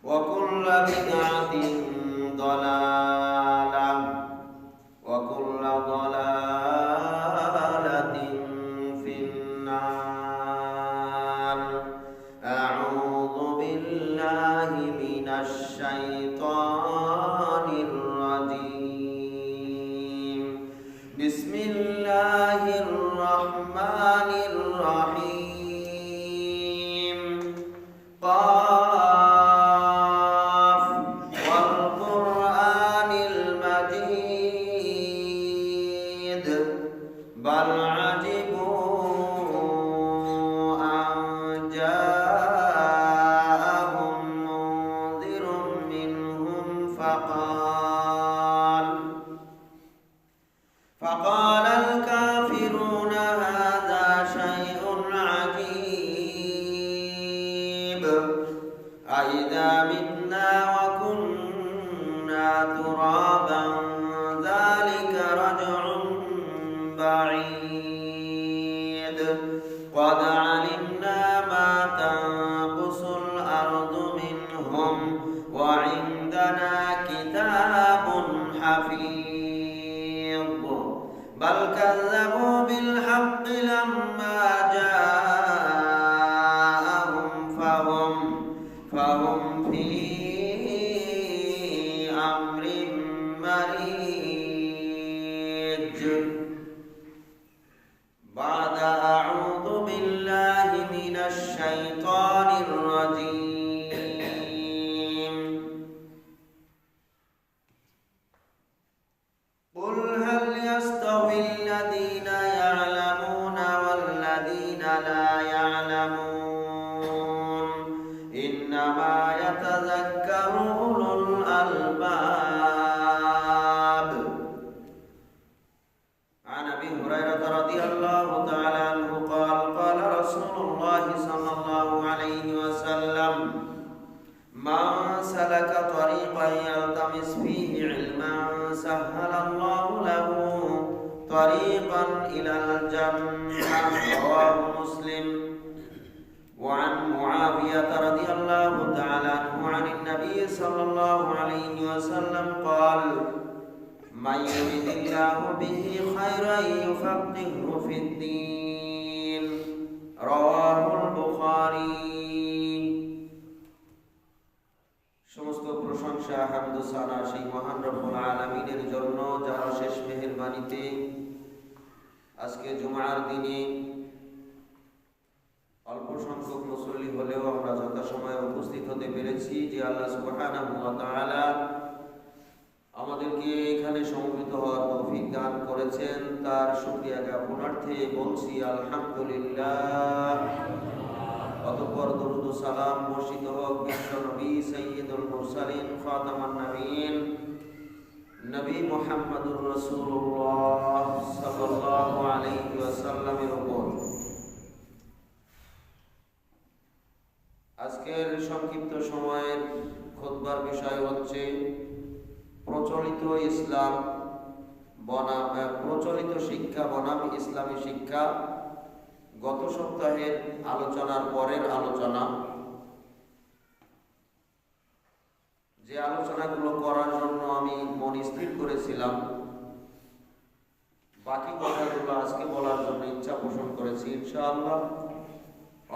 وكل بدعة ضلالة وكل ضلالة في النار. أعوذ بالله من الشيطان الرجيم. بسم الله الرحمن الرحيم. قاف والقرآن المجيد بل عجبوا أن جاءهم منذر منهم فقال الكافرون هذا شيء عجيب أإذا متنا وكنا ترابا ذلك رجع بعيد قد علمنا ما تنقص الأرض منهم وعندنا كتاب حفيظ بل كذبوا بالحق لما جاءهم فهم في أمر مريج. بعد أعوذ بالله من الشيطان الرجيم. قل هل يستوي الذين يعلمون والذين لا يعلمون إنما يتذكر أولو الألباب. عن أبي هريرة رضي الله تعالى عنه قال قال رسول الله صلى الله عليه وسلم من سلك طريقا يلتمس فيه علما سهل الله له طريقا إلى الجنة. رواه مسلم. وعن معاوية رضي الله تعالى عنه عن النبي صلى الله عليه وسلم قال من يرد الله به خيرا يفقهه في الدين. رواه البخاري. সমস্ত প্রশংসা হামদ ও সানা সেই মহান রব্বুল আলামিনের জন্য যার শেষ মেহেরবানিতে আজকে জুমার দিনে অল্প সংখ্যক মুসল্লি হলেও আমরা যথাসময়ে উপস্থিত হতে পেরেছি। যে আল্লাহ সুবহানাহু ওয়া তাআলা আমাদেরকে এখানে সমবেত হওয়ার তৌফিক দান করেছেন, তার শুকরিয়া জ্ঞাপনার্থে বলছি আলহামদুলিল্লাহ। অতঃপর দরুদ ও সালাম বর্ষিত হোক বিশ্ব নবী সাইয়্যিদুল মুরসালিন খাতামান নবীন নবী মুহাম্মদুর রাসূলুল্লাহ সাল্লাল্লাহু আলাইহি ওয়াসাল্লামের উপর। আজকের সংক্ষিপ্ত সময়ের খুতবার বিষয় হচ্ছে প্রচলিত ইসলাম বনাম প্রচলিত শিক্ষা বনাম ইসলামী শিক্ষা। গত সপ্তাহের আলোচনার পরের আলোচনা, যে আলোচনাগুলো করার জন্য আমি মন স্থির করেছিলাম, বাকি কথাগুলো আজকে বলার জন্য ইচ্ছা পোষণ করেছি ইনশাআল্লাহ।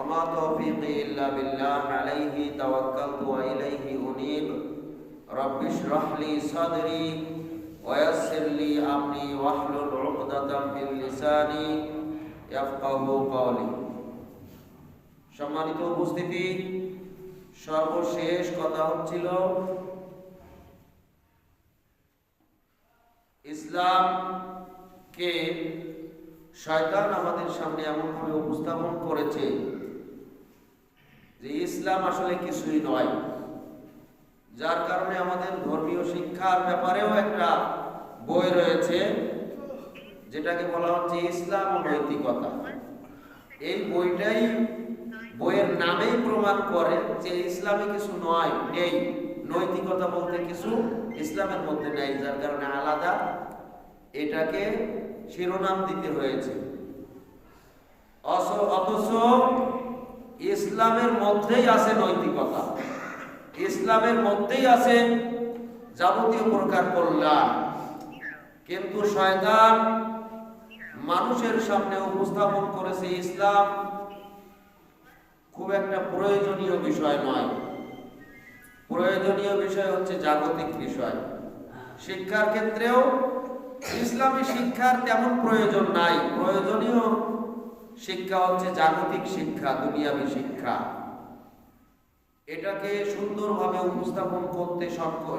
ওমা তাওফীকি ইল্লা বিল্লাহ আলাইহি তাওয়াক্কালতু ওয়া ইলাইহি উনীব। রাব্বি ইশরাহ লি সাদরি ওয়া ইয়াসসির লি আমরি ওয়াহলুল উকদাতাম মিন লিসানি ইয়াফকাহু কওলি। সম্মানিত উপস্থিতি, সর্বশেষ কথা হচ্ছিল ইসলামকে শয়তান আমাদের সামনে এমনভাবে উপস্থাপন করেছে যে ইসলাম আসলে কিছুই নয়, যার কারণে আমাদের ধর্মীয় শিক্ষার ব্যাপারেও একটা বই রয়েছে যেটাকে বলা হচ্ছে ইসলাম ও নৈতিকতা। এই বইয়ের নামেই প্রমাণ করে যে ইসলামে কিছু নয়, নেই, নৈতিকতা বলতে কিছু ইসলামের মধ্যে নেই, যার কারণে আলাদা এটাকে শিরোনাম দিতে হয়েছে। অথচ ইসলামের মধ্যেই আছে নৈতিকতা। ইসলাম ইসলামের মধ্যেই আছে যাবতীয় প্রকার কল্যাণ, কিন্তু শয়তান মানুষের সামনে উপস্থাপন করেছে ইসলাম খুব একটা প্রয়োজনীয় বিষয় নয়। প্রয়োজনীয় বিষয় হচ্ছে জাগতিক বিষয়। শিক্ষার ক্ষেত্রেও ইসলামী শিক্ষার তেমন প্রয়োজন নাই। প্রয়োজনীয় শিক্ষা হচ্ছে জাগতিক শিক্ষা, দুনিয়াবী শিক্ষা। এটাকে সুন্দরভাবে উপস্থাপন করতে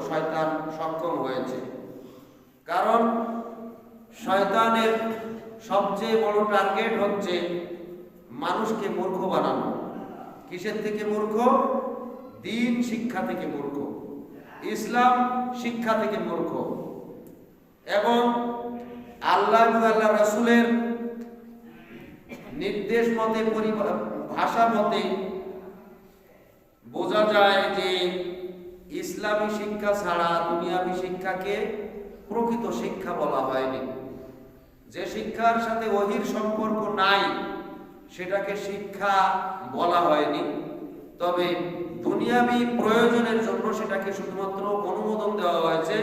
শয়তান সক্ষম হয়েছে। কারণ শয়তানের সবচেয়ে বড় টার্গেট হচ্ছে মানুষকে মূর্খ বানানো। কিসের থেকে মূর্খ? দ্বীন শিক্ষা থেকে মূর্খ, ইসলাম শিক্ষা থেকে মূর্খ, এবং আল্লাহ রাসূলের নির্দেশ মতে, ভাষা মতে বোঝা যায় যে ইসলামী শিক্ষা ছাড়া দুনিয়াবী শিক্ষাকে প্রকৃত শিক্ষা বলা হয়নি। যে শিক্ষার সাথে ওহীর সম্পর্ক নাই সেটাকে শিক্ষা বলা হয়নি। তবে দুনিয়াবী প্রয়োজনের জন্য সেটাকে শুধুমাত্র অনুমোদন দেওয়া হয়েছে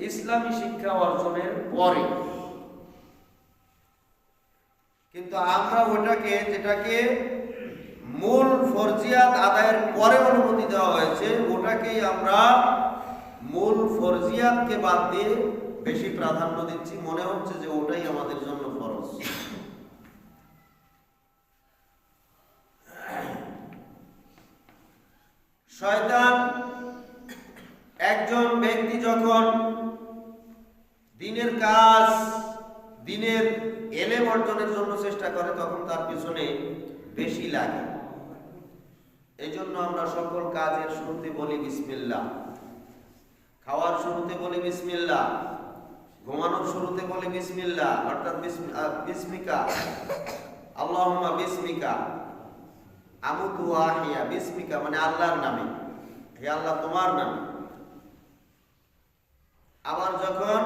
ইসলামী শিক্ষা অর্জনের পরে। কিন্তু আমরা ওটাকে, যেটাকে মূল ফরজিয়াত আদায়ের পরে অনুমতি দেওয়া হয়েছে, ওটাকেই আমরা মূল ফরজিয়াতকে বাদ দিয়ে বেশি প্রাধান্য দিচ্ছি। মনে হচ্ছে যে ওটাই আমাদের জন্য ফরজ। শয়তান একজন ব্যক্তি যখন দিনের কাজ, দিনের এলেম অর্জনের জন্য চেষ্টা করে তখন তার পিছনে বেশি লাগে। এই জন্য আমরা সকল কাজের শুরুতে বলি বিসমিল্লাহ, খাওয়ার শুরুতে বলি বিসমিল্লাহ, ঘুমানোর শুরুতে বলি বিসমিল্লাহ, অর্থাৎ বিসমিকা আল্লাহুম্মা বিসমিকা আমুতু ওয়া আহইয়া। বিসমিকা মানে আল্লাহর নামে, হে আল্লাহ তোমার নামে। আবার যখন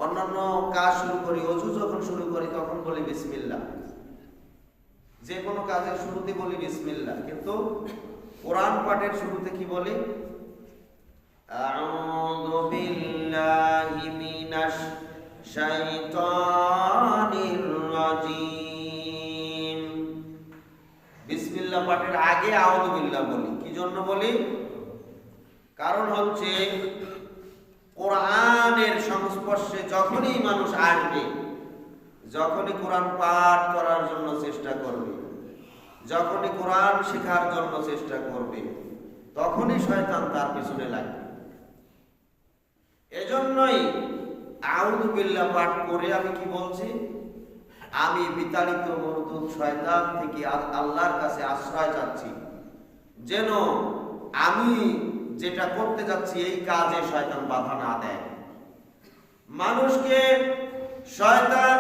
অন্যান্য কাজ শুরু করি, ওযু যখন শুরু করি তখন বলি বিসমিল্লাহ। যে কোনো কাজের শুরুতে বলি বিসমিল্লাহ, কিন্তু কোরআন পাঠের শুরুতে কি বলি? আউযু বিল্লাহি মিনাশ শাইতানির রাজিম। বিসমিল্লাহ পাঠের আগে আউযু বিল্লাহ বলি। কি জন্য বলি? কারণ হচ্ছে কোরআনের সংস্পর্শে যখনই মানুষ আসবে, যখনই কোরআন পাঠ করার জন্য চেষ্টা করবে, যখনই কোরআন শেখার জন্য চেষ্টা করবে, তখনই শয়তান তার পিছনে লাগবে। এজন্যই আউযু বিল্লাহ পাঠ করে আমি কি বলছি? আমি বিতাড়িত মরদুদ শয়তান থেকে আল্লাহর কাছে আশ্রয় চাচ্ছি, যেন আমি যেটা করতে যাচ্ছি এই কাজে শয়তান বাধা না দেয়। মানুষকে শয়তান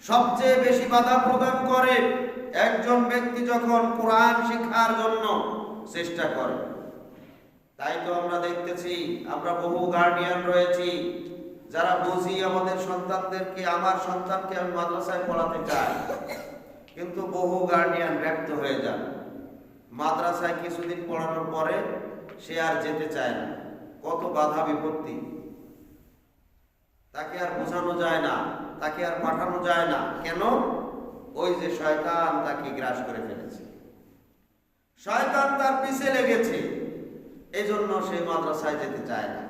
সবচেয়ে বেশি বাধা প্রদান করে একজন ব্যক্তি যখন কোরআন শিক্ষার জন্য চেষ্টা করে। তাই তো আমরা দেখতেছি, আমরা বহু গার্ডিয়ান রয়েছি যারা বুঝি আমাদের সন্তানদেরকে, আমার সন্তানকে আমি মাদ্রাসায় পড়াতে চাই, কিন্তু বহু গার্ডিয়ান ব্যর্থ হয়ে যান। মাদ্রাসায় কিছুদিন পড়ানোর পরে সে আর যেতে চায় না। কত বাধা বিপত্তি, তাকে আর বোঝানো যায় না, তাকে আর পাঠানো যায় না। কেন? ওই যে শয়তান তাকে গ্রাস করে ফেলেছে, শয়তান তার পিছে লেগেছে, এই জন্য সে মাদ্রাসায় যেতে চায় না।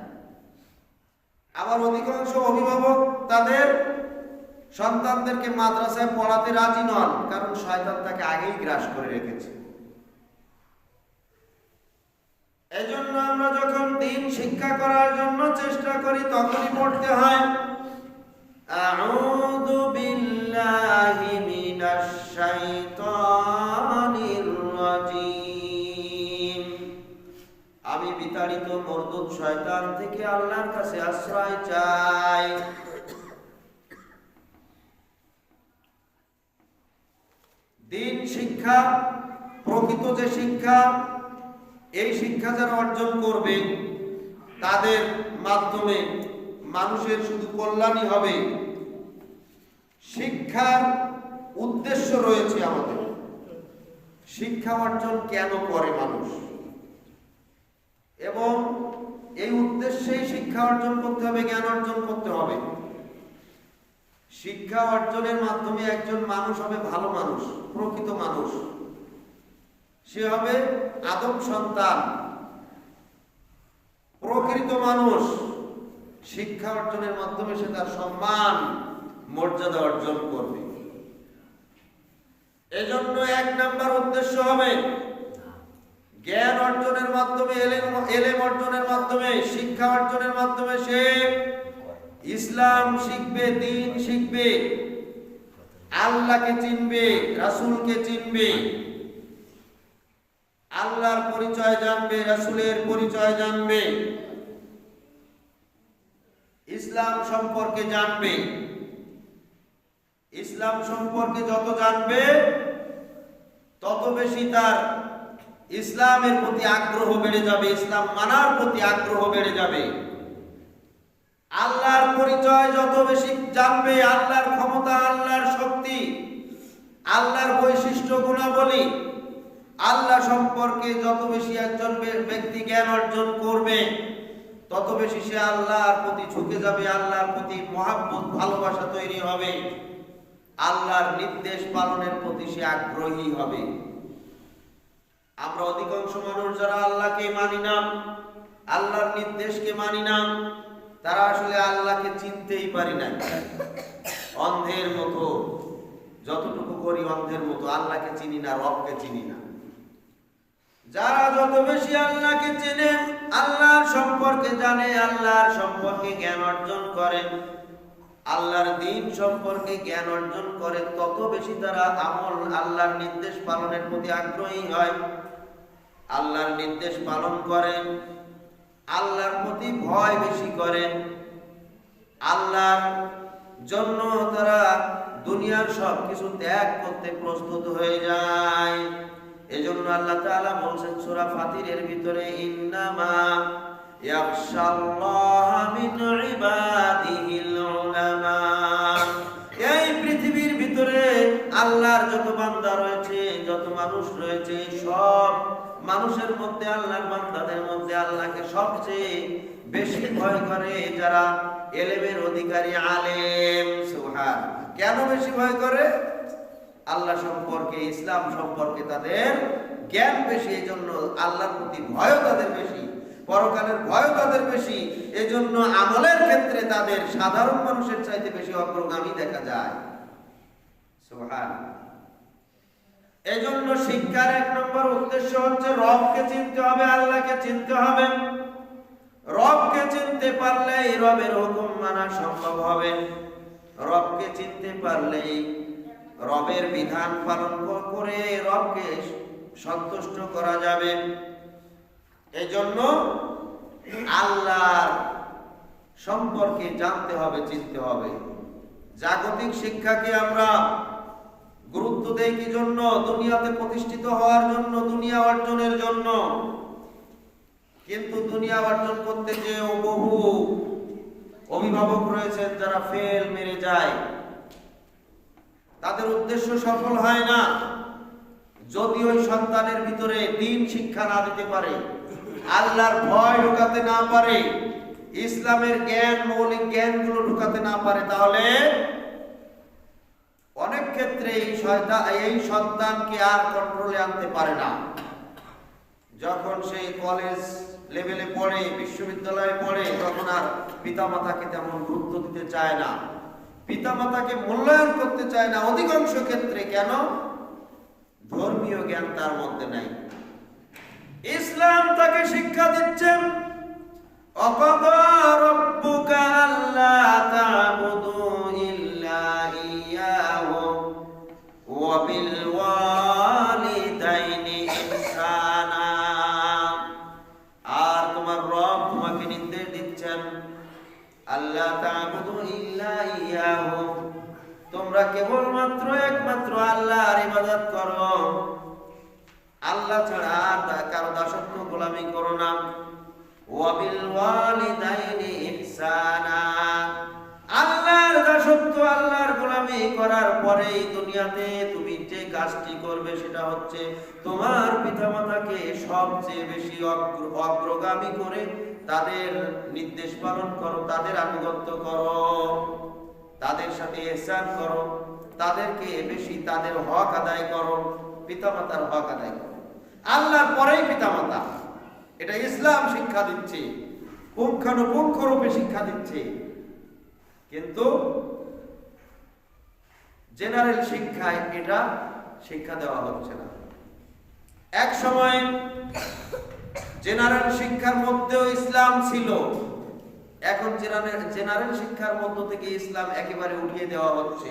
আবার অধিকাংশ অভিভাবক তাদের সন্তানদেরকে মাদ্রাসায় পড়াতে রাজি নন, কারণ শয়তান তাকে আগেই গ্রাস করে রেখেছে। এজন্য আমরা যখন দ্বীন শিক্ষা করার জন্য চেষ্টা করি তখনই পড়তে হয় আউযু বিল্লাহি মিনাশ শাইতানির রাজিম। আমি বিতাড়িত মরদুদ শয়তান থেকে আল্লাহর কাছে আশ্রয় চাই। দ্বীন শিক্ষা, প্রকৃত যে শিক্ষা, এই শিক্ষা যারা অর্জন করবে তাদের মাধ্যমে মানুষের শুধু কল্যাণই হবে। শিক্ষার উদ্দেশ্য রয়েছে আমাদের। শিক্ষা অর্জন কেন করে মানুষ? এবং এই উদ্দেশ্যেই শিক্ষা অর্জন করতে হবে, জ্ঞান অর্জন করতে হবে। শিক্ষা অর্জনের মাধ্যমে একজন মানুষ হবে ভালো মানুষ, প্রকৃত মানুষ। সে হবে আদম সন্তান, প্রকৃত মানুষ। শিক্ষা অর্জনের মাধ্যমে সে তার সম্মান মর্যাদা অর্জন করবে। এজন্য এক নাম্বার উদ্দেশ্য হবে জ্ঞান অর্জনের মাধ্যমে, এলেম অর্জনের মাধ্যমে, শিক্ষা অর্জনের মাধ্যমে সে ইসলাম শিখবে, দ্বীন শিখবে, আল্লাহকে চিনবে, রাসূলকে চিনবে, আল্লাহর পরিচয় জানবে, রাসূলের পরিচয় জানবে, ইসলাম সম্পর্কে জানবে। ইসলাম সম্পর্কে যত জানবে তত বেশি তার ইসলামের প্রতি আগ্রহ বেড়ে যাবে, ইসলাম মানার প্রতি আগ্রহ বেড়ে যাবে। আল্লাহর পরিচয় যত বেশি জানবে, আল্লাহর ক্ষমতা, আল্লাহর শক্তি, আল্লাহর বৈশিষ্ট্য গুণাবলী, আল্লাহ সম্পর্কে যত বেশি একজন ব্যক্তি জ্ঞান অর্জন করবে তত বেশি সে আল্লাহর প্রতি ঝুঁকে যাবে, আল্লাহর প্রতি মহাব্বত, ভালোবাসা তৈরি হবে, আল্লাহর নির্দেশ পালনের প্রতি সে আগ্রহী হবে। আমরা অধিকাংশ মানুষ যারা আল্লাহকে মানি না, আল্লাহর নির্দেশকে মানি না, তারা আসলে আল্লাহকে চিনতেই পারি না। অন্ধের মতো যতটুকু করি, অন্ধের মতো আল্লাহকে চিনি না, রবকে চিনি না। যারা যত বেশি আল্লাহকে চেনে, আল্লাহর সম্পর্কে জানে, আল্লাহর সম্পর্কে জ্ঞান অর্জন করে, আল্লাহর দ্বীন সম্পর্কে জ্ঞান অর্জন করে, তত বেশি তারা আমল, আল্লাহর নির্দেশ পালনের প্রতি আগ্রহী হয়, আল্লাহর নির্দেশ পালন করেন, আল্লাহর প্রতি ভয় বেশি করেন, আল্লাহর জন্য তারা দুনিয়ার সব কিছু ত্যাগ করতে প্রস্তুত হয়ে যায়। এজন্য আল্লাহ তাআলা বলেন সূরা ফাতিরের ভিতরে, ইন্নামা ইয়াখশাল্লাহা মিন ইবাদিহিল উলামা। এই পৃথিবীর ভিতরে আল্লাহর যত বান্দা রয়েছে, যত মানুষ রয়েছে, সব মানুষের মধ্যে, আল্লাহর বান্দাদের মধ্যে আল্লাহকে সবচেয়ে বেশি ভয় করে যারা এলেমের অধিকারী, আলেম। সুবহান। কেন বেশি ভয় করে? আল্লাহ সম্পর্কে, ইসলাম সম্পর্কে তাদের জ্ঞান বেশি, এজন্য আল্লাহর প্রতি ভয় তাদের বেশি, পরকালের ভয় তাদের বেশি। এজন্য আমলের ক্ষেত্রে তাদের সাধারণ মানুষের চাইতে বেশি অগ্রগামী দেখা যায়। সুবহান। এজন্য শিক্ষার এক নম্বর উদ্দেশ্য হচ্ছে রবকে চিনতে হবে, আল্লাহকে চিনতে হবে। রবকে চিনতে পারলেই রবের হুকুম মানা সম্ভব হবে। রবকে চিনতে পারলেই রবের বিধান পালন করে রবকে সন্তুষ্ট করা যাবে। এজন্য আল্লাহর সম্পর্কে জানতে হবে, চিনতে হবে। জাগতিক শিক্ষাকে আমরা গুরুত্ব দেই কি জন্য? দুনিয়াতে প্রতিষ্ঠিত হওয়ার জন্য, দুনিয়া অর্জনের জন্য। কিন্তু দুনিয়া অর্জন করতে যে বহু অভিভাবক রয়েছেন যারা ফেল মেরে যায়, তাদের উদ্দেশ্য সফল হয় না যদি ওই সন্তানের ভিতরে দ্বীন শিক্ষা না দিতে পারে, আল্লাহর ভয় ঢুকাতে না পারে, ইসলামের জ্ঞান, মৌলিক জ্ঞানগুলো ঢুকাতে না পারে। তাহলে অনেক ক্ষেত্রে এই সন্তানকে আর কন্ট্রোলে আনতে পারে না। যখন সেই কলেজ লেভেলে পড়ে, বিশ্ববিদ্যালয়ে পড়ে, তখন আর পিতামাতাকে তেমন গুরুত্ব দিতে চায় না, পিতামাতাকে মূল্যায়ন করতে চায় না অধিকাংশ ক্ষেত্রে। কেন? ধর্মীয় জ্ঞান তার মধ্যে নাই। ইসলাম তাকে শিক্ষা দিচ্ছেন, অকাদা রাব্বুকা আল্লা তা'বুদু ইল্লা ইয়্যাহু ওয়া বিল ওয়ালিদাইনি ইহসানা। আর তোমার রব তোমাকে নির্দেশ দিচ্ছেন, আল্লা তা'বুদু ইল্লা ইয়্যাহু, তোমরা কেবলমাত্র একমাত্র আল্লাহর ইবাদত করো, আল্লাহ ছাড়া আর কারো দাসত্ব গোলামি করো না। ওয়া বিল ওয়ালিদাইনি ইহসানা, আল্লাহর দাসত্ব, আল্লাহর গোলামি গোলামি করার পরে এই দুনিয়াতে তুমি যে কাজটি করবে সেটা হচ্ছে তোমার পিতামাতাকে সবচেয়ে বেশি অগ্রগামী করে তাদের নির্দেশ পালন করো, তাদের আনুগত্য করো, তাদের সাথে ইহসান করো, তাদেরকে বেশি তাদের হক আদায় করো, পিতামাতার হক আদায় করো। আল্লাহর পরেই পিতামাতা, এটা ইসলাম শিক্ষা দিচ্ছে, পুঙ্খানুপুঙ্খ রূপে শিক্ষা দিচ্ছে। কিন্তু জেনারেল শিক্ষায় এটা শিক্ষা দেওয়া হচ্ছে না। এক সময় জেনারেল শিক্ষার মধ্যেও ইসলাম ছিল, এখন জেনারেল শিক্ষার মধ্য থেকে ইসলাম একেবারে উঠিয়ে দেওয়া হচ্ছে।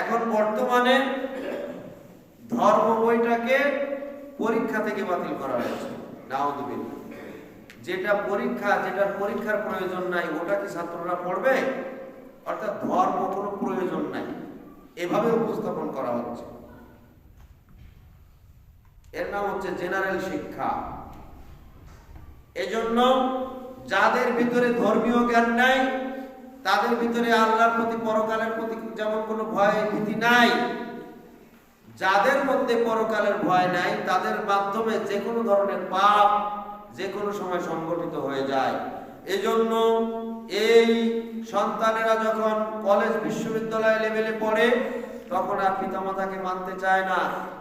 এখন বর্তমানে ধর্ম বইটাকে পরীক্ষা থেকে বাতিল করা হয়েছে। নাউযুবিল্লাহ। যেটার পরীক্ষার প্রয়োজন নাই ওটা কি ছাত্ররা পড়বে? অর্থাৎ ধর্ম কোনো প্রয়োজন নাই, এভাবে উপস্থাপন করা হচ্ছে। এর নাম হচ্ছে জেনারেল শিক্ষা। এজন্য যাদের ভিতরে ধর্মীয় জ্ঞান নাই, তাদের ভিতরে আল্লাহর প্রতি, পরকালের প্রতি যেমন কোনো ভয় ভীতি নাই, যাদের মধ্যে পরকালের ভয় নাই তাদের মাধ্যমে যে কোনো ধরনের পাপ যে কোনো সময় সংগঠিত হয়ে যায়। এজন্য এই সন্তানেরা যখন কলেজ বিশ্ববিদ্যালয় লেভেলে পড়ে তখন আর পিতামাতাকে মানতে চায় না,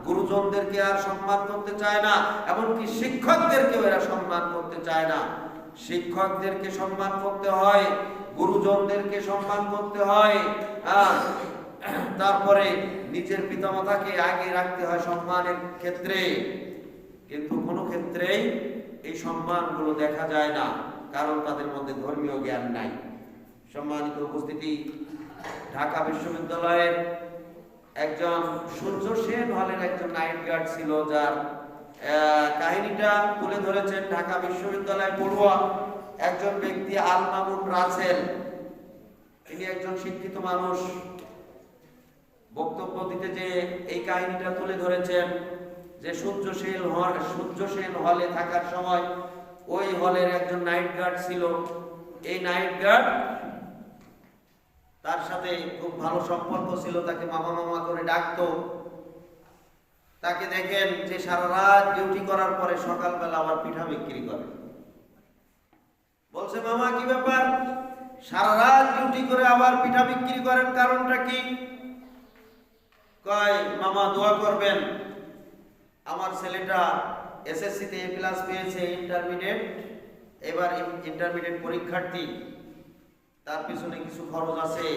গুরুজনদেরকে আর সম্মান করতে চায় না, এমনকি শিক্ষকদেরকেও এরা সম্মান করতে চায় না। শিক্ষকদেরকে সম্মান করতে হয়, গুরুজনদেরকে সম্মান করতে হয়, তারপরে নিজের পিতামাতাকে আগে রাখতে হয় সম্মানের ক্ষেত্রে। কিন্তু কোনো ক্ষেত্রেই এই সম্মানগুলো দেখা যায় না, কারণ তাদের মধ্যে ধর্মীয় জ্ঞান নাই। সম্মানিত উপস্থিতি, ঢাকা বিশ্ববিদ্যালয়ের একজন সূর্য সেন হলের একজন নাইট গার্ড ছিল, যার কাহিনীটা তুলে ধরেছেন ঢাকা বিশ্ববিদ্যালয় পড়ুয়া একজন ব্যক্তি আল মামুন রাসেল। তিনি একজন শিক্ষিত মানুষ, বক্তব্য দিতে যে এই কাহিনীটা তুলে ধরেছেন যে সূর্য সেন হলে থাকার সময় ওই হলের একজন নাইট গার্ড ছিল। এই নাইট গার্ড তার সাথে খুব ভালো সম্পর্ক ছিল, তাকে মামা মামা করে ডাকতো। তাকে দেখেন যে সারা রাত ডিউটি করার পরে সকালবেলা আবার পিঠা বিক্রি করে। বলছে, মামা কি ব্যাপার, সারা রাত ডিউটি করে আবার পিঠা বিক্রি করেন, কারণটা কি? কয়, মামা দোয়া করবেন, আমার ছেলেটা এসএসসিতে এ প্লাস পেয়েছে, ইন্টারমিডিয়েট, এবার ইন্টারমিডিয়েট পরীক্ষার্থী, তার পিছনে কিছু খরচ আছে,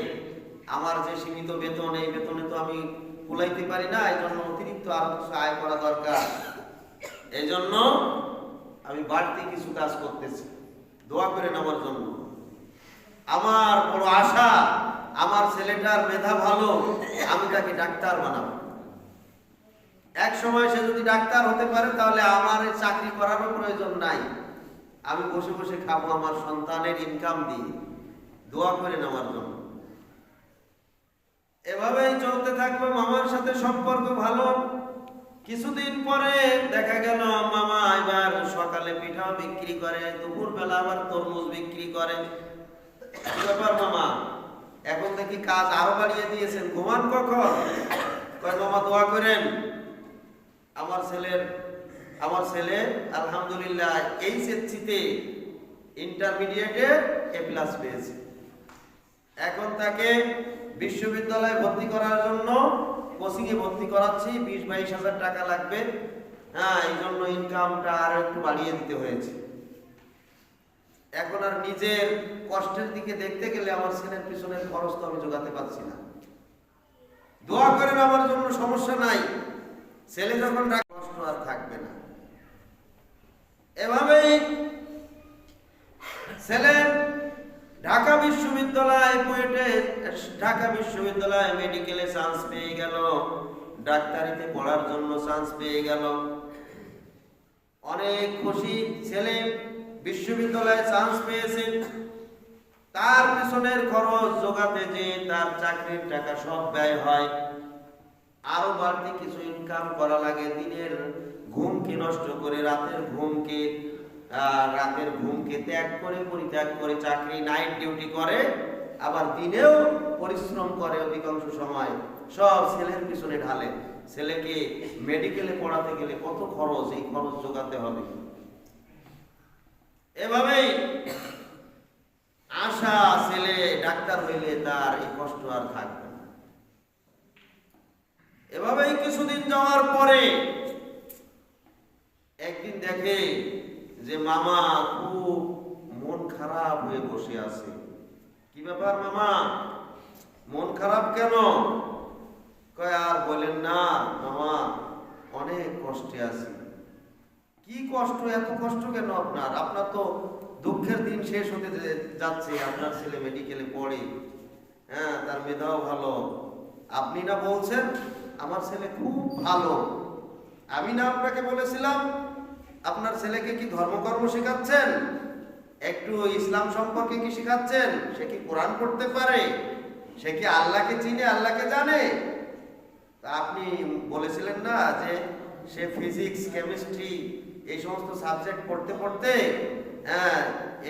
আমার যে সীমিত বেতন, এই বেতনে তো আমি কুলাইতে পারি না, এই জন্য অতিরিক্ত আরো কিছু আয় করা দরকার, এই জন্য আমি বাড়তি কিছু কাজ করতেছি, দোয়া করেন আমার জন্য। আমার বড় আশা, আমার ছেলেটার মেধা ভালো, আমি তাকে ডাক্তার বানাবো। এক সময় সে যদি ডাক্তার হতে পারে তাহলে আমার এই চাকরি করারও প্রয়োজন নাই, আমি বসে বসে খাবো আমার সন্তানের ইনকাম দিয়ে, দোয়া করেন আমার জন্য। এভাবেই চলতে থাকবে, মামার সাথে সম্পর্ক ভালো। কিছুদিন পরে দেখা গেল মামা এবার সকালে পিঠাও বিক্রি করে, দুপুর বেলা আবার তরমুজ বিক্রি করে। কি ব্যাপার মামা, এখন দেখি কাজ আরো বাড়িয়ে দিয়েছেন, ঘুমান কখন? কয়, মামা দোয়া করেন, আমার ছেলে আলহামদুলিল্লাহ এইচএসসিতে ইন্টারমিডিয়েটে এ প্লাস পেয়েছে, এখন তাকে বিশ্ববিদ্যালয়ে ভর্তি করার জন্য কোচিং এ ভর্তি করাচ্ছি, 20-22 হাজার টাকা লাগবে, এই জন্য ইনকামটা আর একটু বাড়িয়ে দিতে হয়েছে। এখন আর নিজের কষ্টের দিকে দেখতে গেলে আমার ছেলের পিছনের খরচ তো আমি জোগাতে পারছি না, দোয়া করেন আমার জন্য, সমস্যা নাই, ছেলে যখন কষ্ট আর থাকবে না। এভাবেই ছেলে ঢাকা বিশ্ববিদ্যালয়ে মেডিকেলে চান্স পেয়ে গেল, ডাক্তারিতে পড়ার জন্য চান্স পেয়ে গেল। অনেক খুশি ছেলে, বিশ্ববিদ্যালয়ে চান্স পেয়েছে। তার পিছনের খরচ জোগাতে যে তার চাকরির টাকা সব ব্যয় হয়, আরো বাড়তি কিছু ইনকাম করা লাগে, দিনের ঘুমকে নষ্ট করে, রাতের ঘুমকে ত্যাগ করে পরিত্যাগ করে চাকরি নাইট ডিউটি করে, আবার দিনেও পরিশ্রম করে অধিকাংশ সময়, সব ছেলের পিছনে ঢালে। ছেলেকে মেডিকেলে পড়াতে গেলে কত খরচ, এই খরচ জোগাতে হবে। এভাবেই আশা ছেলে ডাক্তার হইলে তার এই কষ্ট আর থাকবে না। এভাবেই কিছুদিন যাওয়ার পরে একদিন দেখে যে মামা খুব মন খারাপ হয়ে বসে আছে। কি ব্যাপার মামা, মন খারাপ কেন? কয় আর বলেন না মামা, অনেক কষ্টে আছি। কি কষ্ট, এত কষ্ট কেন আপনার? আপনার তো দুঃখের দিন শেষ হতে যাচ্ছে। আপনার ছেলে মেডিকেলে পড়ে, হ্যাঁ, তার মেধাও ভালো। আপনি না বলছেন আমার ছেলে খুব ভালো। আমি না আপনাকে বলেছিলাম আপনার ছেলেকে কি ধর্মকর্ম শেখাচ্ছেন, একটু ইসলাম সম্পর্কে কি শেখাচ্ছেন? সে কি কোরআন পড়তে পারে? সে কি আল্লাহকে চিনে, আল্লাহকে জানে? আপনি বলেছিলেন না যে সে ফিজিক্স, কেমিস্ট্রি এই সমস্ত সাবজেক্ট পড়তে পড়তে হ্যাঁ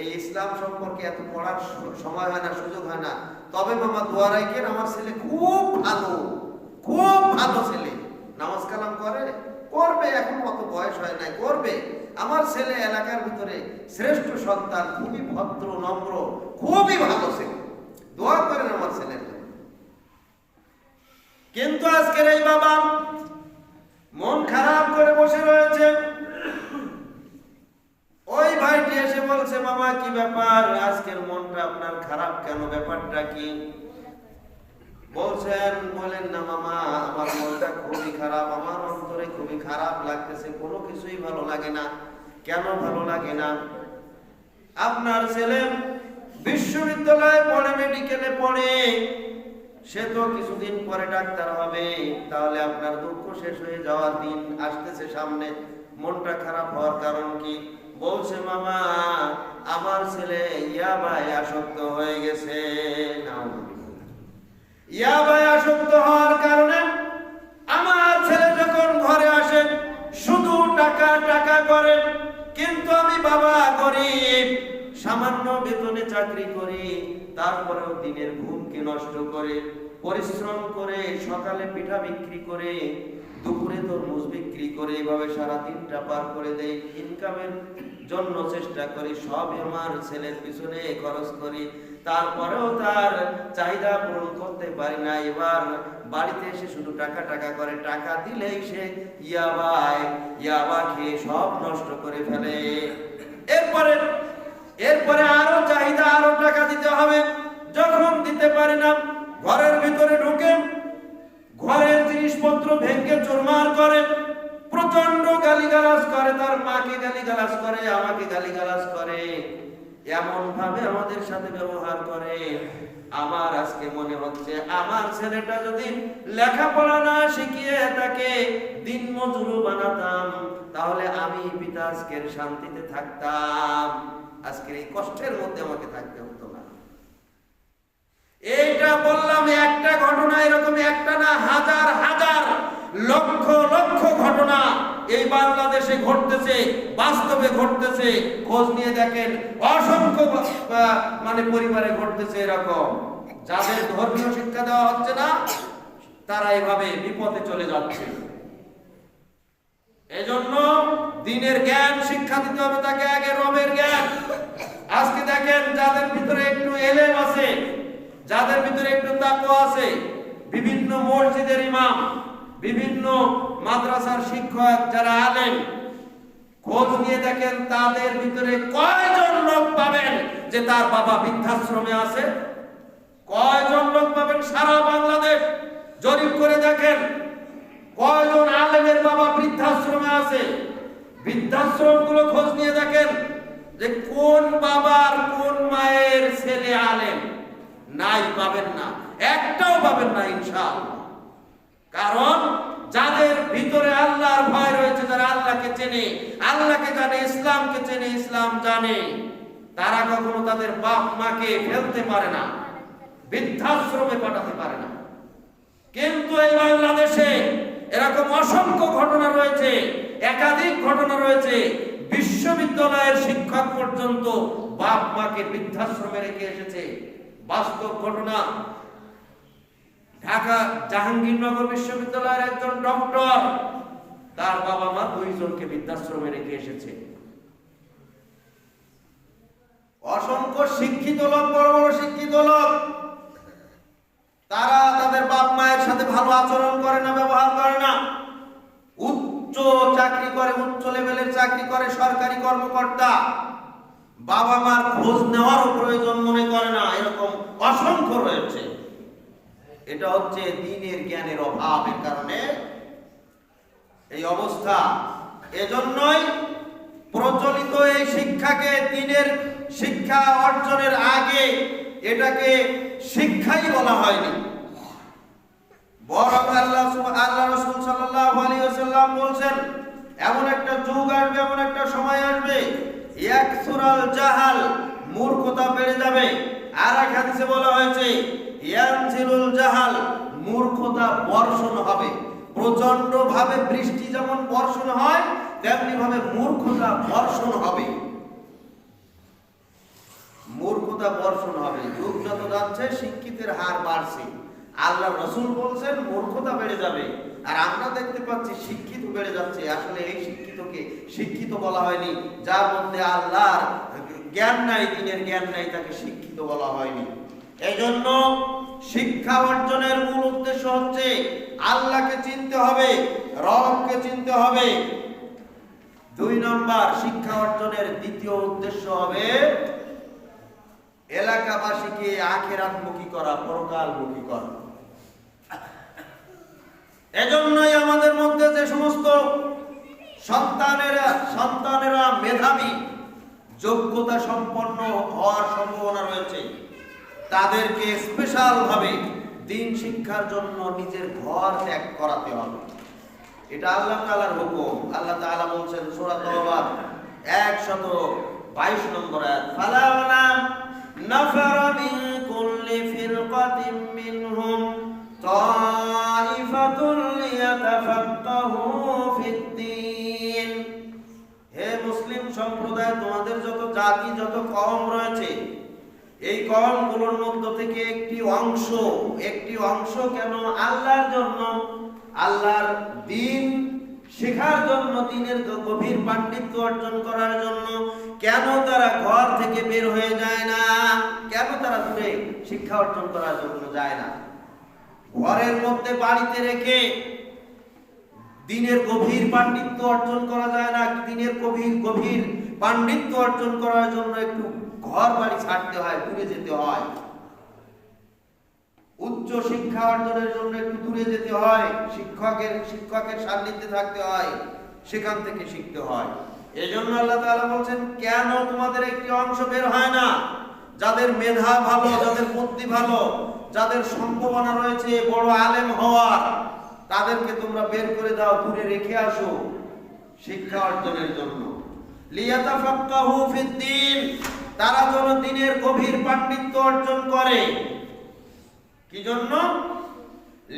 এই ইসলাম সম্পর্কে এত পড়ার সময় হয় না, সুযোগ হয় না। তবে মামা দোয়া রাখেন, আমার ছেলে খুব ভালো, খুব ভালো ছেলে। নামাজ কালাম করে, করবে, এখন অত বয়স হয় নাই, করবে। আমার ছেলে এলাকার ভিতরে শ্রেষ্ঠ সন্তান, খুবই ভদ্র নম্র, খুবই ভালো ছেলে, দোয়া করেন আমার ছেলের। কিন্তু আজকের এই বাবা মন খারাপ করে বসে রয়েছে। ওই ভাইটি এসে বলছে, মামা কি ব্যাপার, আজকের মনটা আপনার খারাপ কেন, ব্যাপারটা কি? বলেন না মামা, আমার মনটা খুবই খারাপ, আমার অন্তরে খুবই খারাপ লাগতেছে, কোনো কিছুই ভালো লাগে না। কেন ভালো লাগে না? আপনার ছেলে বিশ্ববিদ্যালয়ে পড়ে, মেডিকেলে পড়ে, সে তো কিছুদিন পরে ডাক্তার হবে। তাহলে আপনার দুঃখ শেষ হয়ে যাওয়ার দিন আসতেছে সামনে, মনটা খারাপ হওয়ার কারণ কি? বলছে মামা আমার ছেলে ইয়াবায় আসক্ত হয়ে গেছে। ইয়াবায় আসক্ত হওয়ার কারণে আমার ছেলে যখন ঘরে আসে শুধু টাকা টাকা করে। কিন্তু আমি বাবা গরিব, সামান্য বেতনে চাকরি করি, তারপরেও দিনের ঘুমকে নষ্ট করে পরিশ্রম করে, সকালে পিঠা বিক্রি করে, দুপুরে তরমুজ বিক্রি করে, এইভাবে সারা দিনটা পার করে দেই। ইনকামের জন্য চেষ্টা করি, সব আমার ছেলের পিছনে খরচ করি, তারপরেও তার চাহিদা পূরণ করতে পারি না। এবার বাড়িতে এসে শুধু টাকা টাকা করে, টাকা দিলেই সে ইয়াবা খেয়ে সব নষ্ট করে ফেলে। এরপরে আরো চাহিদা, আরো টাকা দিতে হবে। যখন দিতে পারি না, ঘরের ভিতরে ঢুকে ঘরের জিনিসপত্র ভেঙে চুরমার করে, প্রচন্ড গালিগালাজ করে, তার মাকে গালিগালাজ করে, আমাকে গালিগালাজ করে, এমন ভাবে আমাদের সাথে ব্যবহার করে। আমার আজকে মনে হচ্ছে আমার ছেলেটা যদি লেখাপড়া না শিখিয়ে তাকে দিনমজুর বানাতাম, তাহলে আমি পিতা আজকের শান্তিতে থাকতাম, আজকের এই কষ্টের মধ্যে আমাকে থাকতে হতো না। এইটা বললাম একটা ঘটনা, এরকম একটা না, হাজার হাজার লক্ষ লক্ষ ঘটনা এই বাংলাদেশে ঘটতেছে, বাস্তবে ঘটতেছে। খোঁজ নিয়ে দেখেন, অসংখ্য পরিবারে ঘটতেছে এরকম। যাদের ধর্মীয় শিক্ষা দেওয়া হচ্ছে না, তারা এইভাবে বিপদে চলে যাচ্ছে। এজন্য দিনের জ্ঞান শিক্ষা দিতে হবে তাকে, আগে রবের জ্ঞান। আজকে দেখেন যাদের ভিতরে একটু এলেম আছে, যাদের ভিতরে একটু তাকওয়া আছে, বিভিন্ন মসজিদের ইমাম, বিভিন্ন মাদ্রাসার শিক্ষক, যারা আলেম, খোঁজ নিয়ে দেখেন তাদের ভিতরে কয়জন লোক পাবেন যে তার বাবা বৃদ্ধাশ্রমে আছে? কয়জন লোক পাবেন? সারা বাংলাদেশ জরিপ করে দেখেন কয়জন আলেমের বাবা বৃদ্ধাশ্রমে আছে। বৃদ্ধাশ্রম গুলো খোঁজ নিয়ে দেখেন যে কোন বাবার কোন মায়ের ছেলে আলেম। নাই, পাবেন না, একটাও পাবেন না ইনশাআল্লাহ। কারণ যাদের ভিতরে আল্লাহর ভয় রয়েছে, যারা আল্লাহকে চেনে, আল্লাহকে জানে, ইসলামকে চেনে, ইসলাম জানে, তারা কখনো তাদের বাপ মাকে ফেলতে পারে না, বৃদ্ধাশ্রমে পাঠাতে পারে না। কিন্তু এই বাংলাদেশে এরকম অসংখ্য ঘটনা রয়েছে, একাধিক ঘটনা রয়েছে। বিশ্ববিদ্যালয়ের শিক্ষক পর্যন্ত বাপ মাকে বৃদ্ধাশ্রমে রেখে এসেছে, বাস্তব ঘটনা। ঢাকা জাহাঙ্গীরনগর বিশ্ববিদ্যালয়ের একজন ডক্টর তার বাবা মা দুইজনকে বৃদ্ধাশ্রমে রেখে এসেছে। অসংখ্য শিক্ষিত লোক, বড় বড় শিক্ষিত লোক, তারা তাদের বাপ মায়ের সাথে ভালো আচরণ করে না, ব্যবহার করে না। উচ্চ চাকরি করে, উচ্চ লেভেলের চাকরি করে, সরকারি কর্মকর্তা, বাবা মার খোঁজ নেওয়ার প্রয়োজন মনে করে না, এরকম অসংখ্য রয়েছে। এটা হচ্ছে দ্বীনের জ্ঞানের অভাবের কারণে এই অবস্থা। এজন্যই প্রচলিত এই শিক্ষাকে, দ্বীনের শিক্ষা অর্জনের আগে এটাকে শিক্ষাই বলা হয়নি। বরং আল্লাহ রাসূল সাল্লাল্লাহু আলাইহি ওয়াসাল্লাম বলেন, এমন একটা যুগ আসবে, এমন একটা সময় আসবে, ইয়াকসুরাল জাহাল, মূর্খতা বেড়ে যাবে। আর এক হাদিসে বলা হয়েছে ইয়ানজিলুল জাহাল, মূর্খতা বর্ষণ হবে। প্রচন্ড ভাবে বৃষ্টি যেমন বর্ষণ হয়, তেমনি ভাবে মূর্খতা বর্ষণ হবে। মূর্খতা বর্ষণ হবে। যুগ যত যাচ্ছে শিক্ষিতের হার বাড়ছে। আল্লাহ রাসূল বলছেন মূর্খতা বেড়ে যাবে, আর আমরা দেখতে পাচ্ছি শিক্ষিত বেড়ে যাচ্ছে। আসলে এই শিক্ষিতকে শিক্ষিত বলা হয়নি, যার মধ্যে আল্লাহর জ্ঞান নাই, দ্বীনের জ্ঞান নাই, তাকে শিক্ষিত বলা হয়নি। এজন্য শিক্ষা অর্জনের মূল উদ্দেশ্য হচ্ছে আল্লাহকে চিনতে হবে, রবকে চিনতে হবে। 2 নম্বর, শিক্ষা অর্জনের দ্বিতীয় উদ্দেশ্য হবে এলাকাবাসীকে আখিরাতমুখী করা, পরকালমুখী করা। এজন্যই আমাদের মধ্যে যে সমস্ত সন্তানেরা মেধাবী, যোগ্যতা সম্পন্ন হওয়ার সম্ভাবনা রয়েছে, তাদেরকে স্পেশাল ভাবে দ্বীন শিক্ষার জন্য নিজের ঘর ত্যাগ করাতে হবে। এটা আল্লাহ তাআলার হুকুম। আল্লাহ তাআলা বলছেন সূরা তাওবা 122 নম্বর আয়াত, ফালাওলা নাফারা মিন কুল্লি ফিরকাতিন মিনহুম তাইফাতুন লিয়াতাফাক্কাহু ফিদ-দ্বীন। হে মুসলিম সম্প্রদায়, তোমাদের যত জাতি, যত কওম রয়েছে, এই কওমগুলোর মধ্য থেকে একটি অংশ কেন আল্লাহর জন্য, আল্লাহর দ্বীন শেখার জন্য, দ্বীনের গভীর পাণ্ডিত্য অর্জন করার জন্য কেন তারা ঘর থেকে বের হয়ে যায় না? কেন তারা দূরে শিক্ষা অর্জন করার জন্য যায় না? ঘরের মধ্যে বাড়িতে রেখে দ্বীনের গভীর পাণ্ডিত্য অর্জন করা যায় না? দ্বীনের গভীর পাণ্ডিত্য অর্জন করার জন্য একটু ঘর বাড়ি ছাড়তে হয়, দূরে যেতে হয়। উচ্চ শিক্ষা অর্জনের জন্য একটু দূরে যেতে হয়, শিক্ষকের সান্নিধ্যে থাকতে হয়, সেখান থেকে শিখতে হয়। এজন্য আল্লাহ তাআলা বলছেন, কেন তোমাদের একটি অংশ বের হয় না? যাদের মেধা ভালো, যাদের বুদ্ধি ভালো, যাদের সম্ভাবনা রয়েছে বড় আলেম হওয়ার, তাদেরকে তোমরা বের করে দাও, দূরে রেখে আসো শিক্ষা অর্জনের জন্য। লিয়াতাফাক্কাহু ফিদ-দ্বীন, তারা যেন দ্বীনের গভীর পাণ্ডিত্য অর্জন করে। কি জন্য?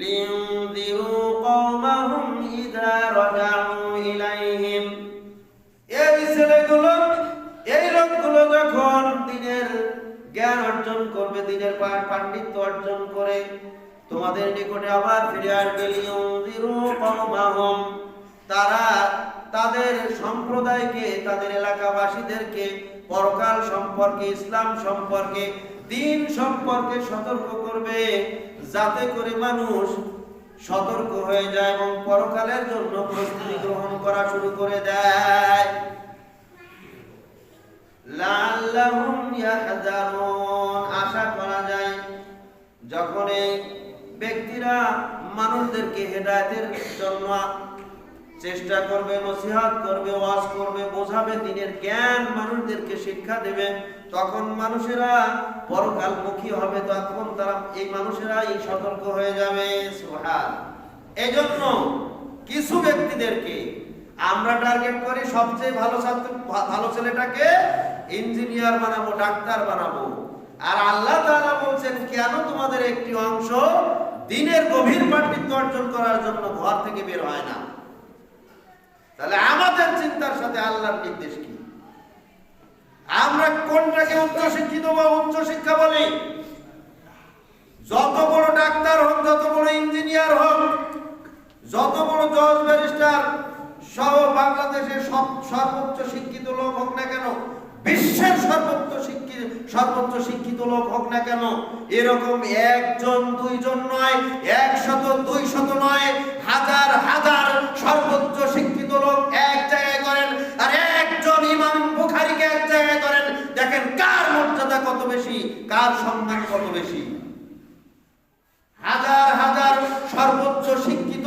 লিউযিরু কওমাহুম ইযা রাজাউ ইলাইহিম, এই ছেলেগুলো, এই লোকগুলো যখন দ্বীনের জ্ঞান অর্জন করবে, দ্বীনের পাণ্ডিত্য অর্জন করে তোমাদের নিকটে আবার ফিরে আসবে। লিউযিরু কওমাহুম, তারা তাদের সম্প্রদায়কে, তাদের এলাকাবাসীদেরকে পরকাল সম্পর্কে, ইসলাম সম্পর্কে, দ্বীন সম্পর্কে সতর্ক করবে, যাতে করে মানুষ সতর্ক হয়ে যায় এবং পরকালের জন্য প্রস্তুতি গ্রহণ করা শুরু করে দেয়। লাআল্লাহুম ইয়াহযারুন, আশা করা যায় যখন এই ব্যক্তিরা মানুষদেরকে হেদায়েতের জন্য চেষ্টা করবে, নসিহত করবে, ওয়াজ করবে, বোঝাবে, দ্বীনের জ্ঞান মানুষদেরকে শিক্ষা দেবে, তখন মানুষেরা পরকালমুখী হবে, তখন তারা, এই মানুষেরাই সতর্ক হয়ে যাবে। সুবহান। এজন্য কিছু ব্যক্তিদেরকে আমরা টার্গেট করি, সবচেয়ে ভালো ছেলেটাকে ইঞ্জিনিয়ার বানাবো, ডাক্তার বানাবো। আর আল্লাহ তাআলা বলছেন, কেন তোমাদের একটি অংশ দ্বীনের গভীর পাণ্ডিত্য অর্জন করার জন্য ঘর থেকে বের হয় না? তাহলে আমাদের চিন্তার সাথে আল্লাহর নির্দেশ কি? আমরা কোনটাকে উচ্চ শিক্ষিত বা উচ্চ শিক্ষা বলি? যত বড় ডাক্তার হোক, যত বড় ইঞ্জিনিয়ার হোক, যত বড় জজ ব্যারিস্টার সহ বাংলাদেশের সর্বোচ্চ শিক্ষিত লোক হোক না কেন, বিশ্বের সর্বোচ্চ শিক্ষিত লোক হোক না কেন, এরকম একজন দুইজন নয়, 100 200 নয়, হাজার হাজার সর্বোচ্চ শিক্ষিত লোক এক জায়গায় করেন আর একজন ইমাম বুখারীকে এক জায়গায় করেন, দেখেন কার মর্যাদা কত বেশি, কার সম্মান কত বেশি। হাজার হাজার সর্বোচ্চ শিক্ষিত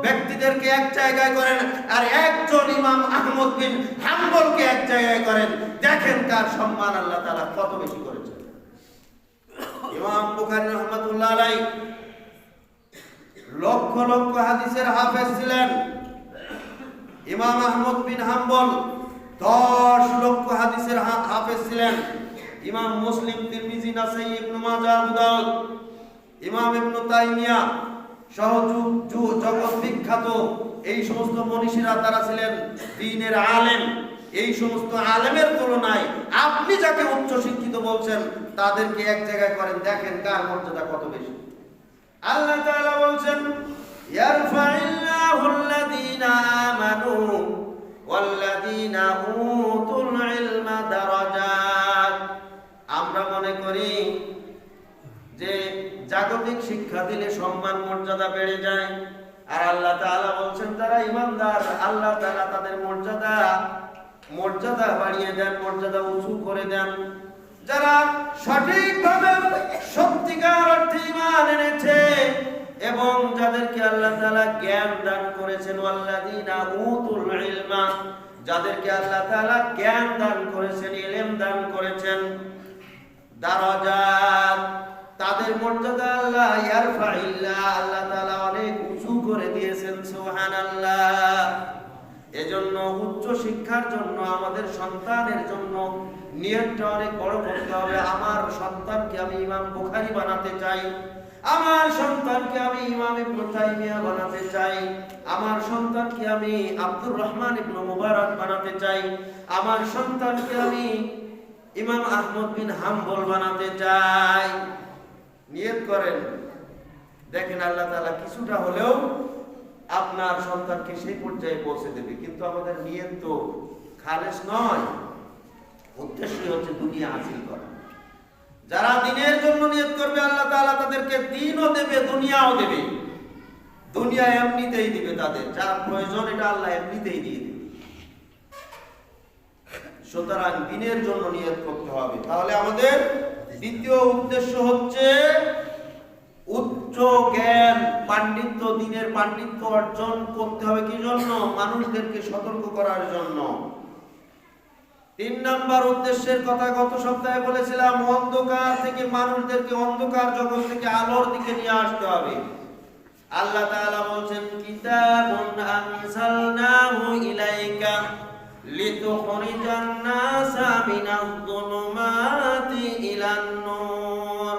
ব্যক্তিদেরকে এক জায়গায় করেন আর একজন ইমাম আহমদ বিন হাম্বলকে এক জায়গায় করেন, দেখেন কার সম্মান আল্লাহ তাআলা কত বেশি করেছেন। ইমাম বুখারী রাহমাতুল্লাহ আলাইহি লক্ষ লক্ষ হাদিসের হাফেজ ছিলেন। ইমাম আহমদ বিন হাম্বল 10 লক্ষ হাদিসের হাফেজ ছিলেন। ইমাম মুসলিম, তিরমিজি, নাসাই, ইবনে মাজাহ, আবু দাউদ, ইমাম ইবনে তাইমিয়া সহ জগৎ বিখ্যাত এই সমস্ত মনীষীরা তারা ছিলেন দ্বীনের আলেম। এই সমস্ত আলেমের তুলনায় আপনি যাকে উচ্চ শিক্ষিত বলছেন তাদেরকে এক জায়গায় করেন, দেখেন কার মর্যাদা কত বেশি। আল্লাহ তাআলা বলছেন, ইয়ারফাইল্লাহুল্লাযীনা আমানু ওয়াল্লাযীনা উতুল ইলমা দারাজাত। আমরা মনে করি যে জাগতিক শিক্ষা দিলে সম্মান মর্যাদা বেড়ে যায়, আর আল্লাহ তাআলা বলছেন যারা ঈমানদার আল্লাহ তাআলা তাদের মর্যাদা বাড়িয়ে দেন, মর্যাদা উঁচু করে দেন। যারা সঠিকভাবে সত্যিকার অর্থে ঈমান এনেছে এবং যাদেরকে আল্লাহ তাআলা জ্ঞান দান করেছেন, ওয়াল্লাযীনা উতুল ইলমা, যাদেরকে আল্লাহ তাআলা জ্ঞান দান করেছেন, ইলম দান করেছেন, দারাজাত, তাদের মর্যাদা আল্লাহ ইয়ারফাইল্লাহ, আল্লাহ তাআলা অনেক উঁচু করে দিয়েছেন। সুবহানাল্লাহ। এজন্য উচ্চ শিক্ষার জন্য আমাদের সন্তানের জন্য নিয়তটা অনেক বড় করতে হবে। আমার সন্তানকে আমি ইমাম বুখারী বানাতে চাই, আমার সন্তানকে আমি ইমাম ইবনে তাইমিয়া বানাতে চাই, আমার সন্তানকে আমি আব্দুর রহমান ইবনে মুবারক বানাতে চাই, আমার সন্তানকে আমি ইমাম আহমদ বিন হাম্বল বানাতে চাই। নিয়ত করেন, দেখেন আল্লাহ তাআলা কিছুটা হলেও আপনার সন্তানকে সেই পর্যায়ে পৌঁছে দেবে। কিন্তু আমাদের নিয়ত তো খালেস নয়, উদ্দেশ্য হচ্ছে দুনিয়া হাসিল করা। যারা দ্বীনের জন্য নিয়ত করবে আল্লাহ তাআলা তাদেরকে দ্বীনও দেবে, দুনিয়াও দেবে। দুনিয়া এমনিতেই দিবে, তাদের যা প্রয়োজন এটা আল্লাহ এমনিতেই দিয়ে দেবে। সুতরাং দ্বীনের জন্য নিয়ত করতে হবে। তাহলে আমাদের দ্বিতীয় উদ্দেশ্য হচ্ছে উচ্চ জ্ঞান, পাণ্ডিত্য, দ্বীনের পাণ্ডিত্য অর্জন করতে হবে। কি জন্য? মানুষদেরকে সতর্ক করার জন্য। 3 নাম্বার উদ্দেশ্যের কথা গত সপ্তাহে বলেছিলাম, অন্ধকার থেকে মানুষদেরকে অন্ধকার জগৎ থেকে আলোর দিকে নিয়ে আসতে হবে। আল্লাহ তাআলা বলেন, কিতাবুন আনসালনাহু ইলাইকা লিতুখরিজান নাসা মিনাজ যুলুমাতি ইলান নূর।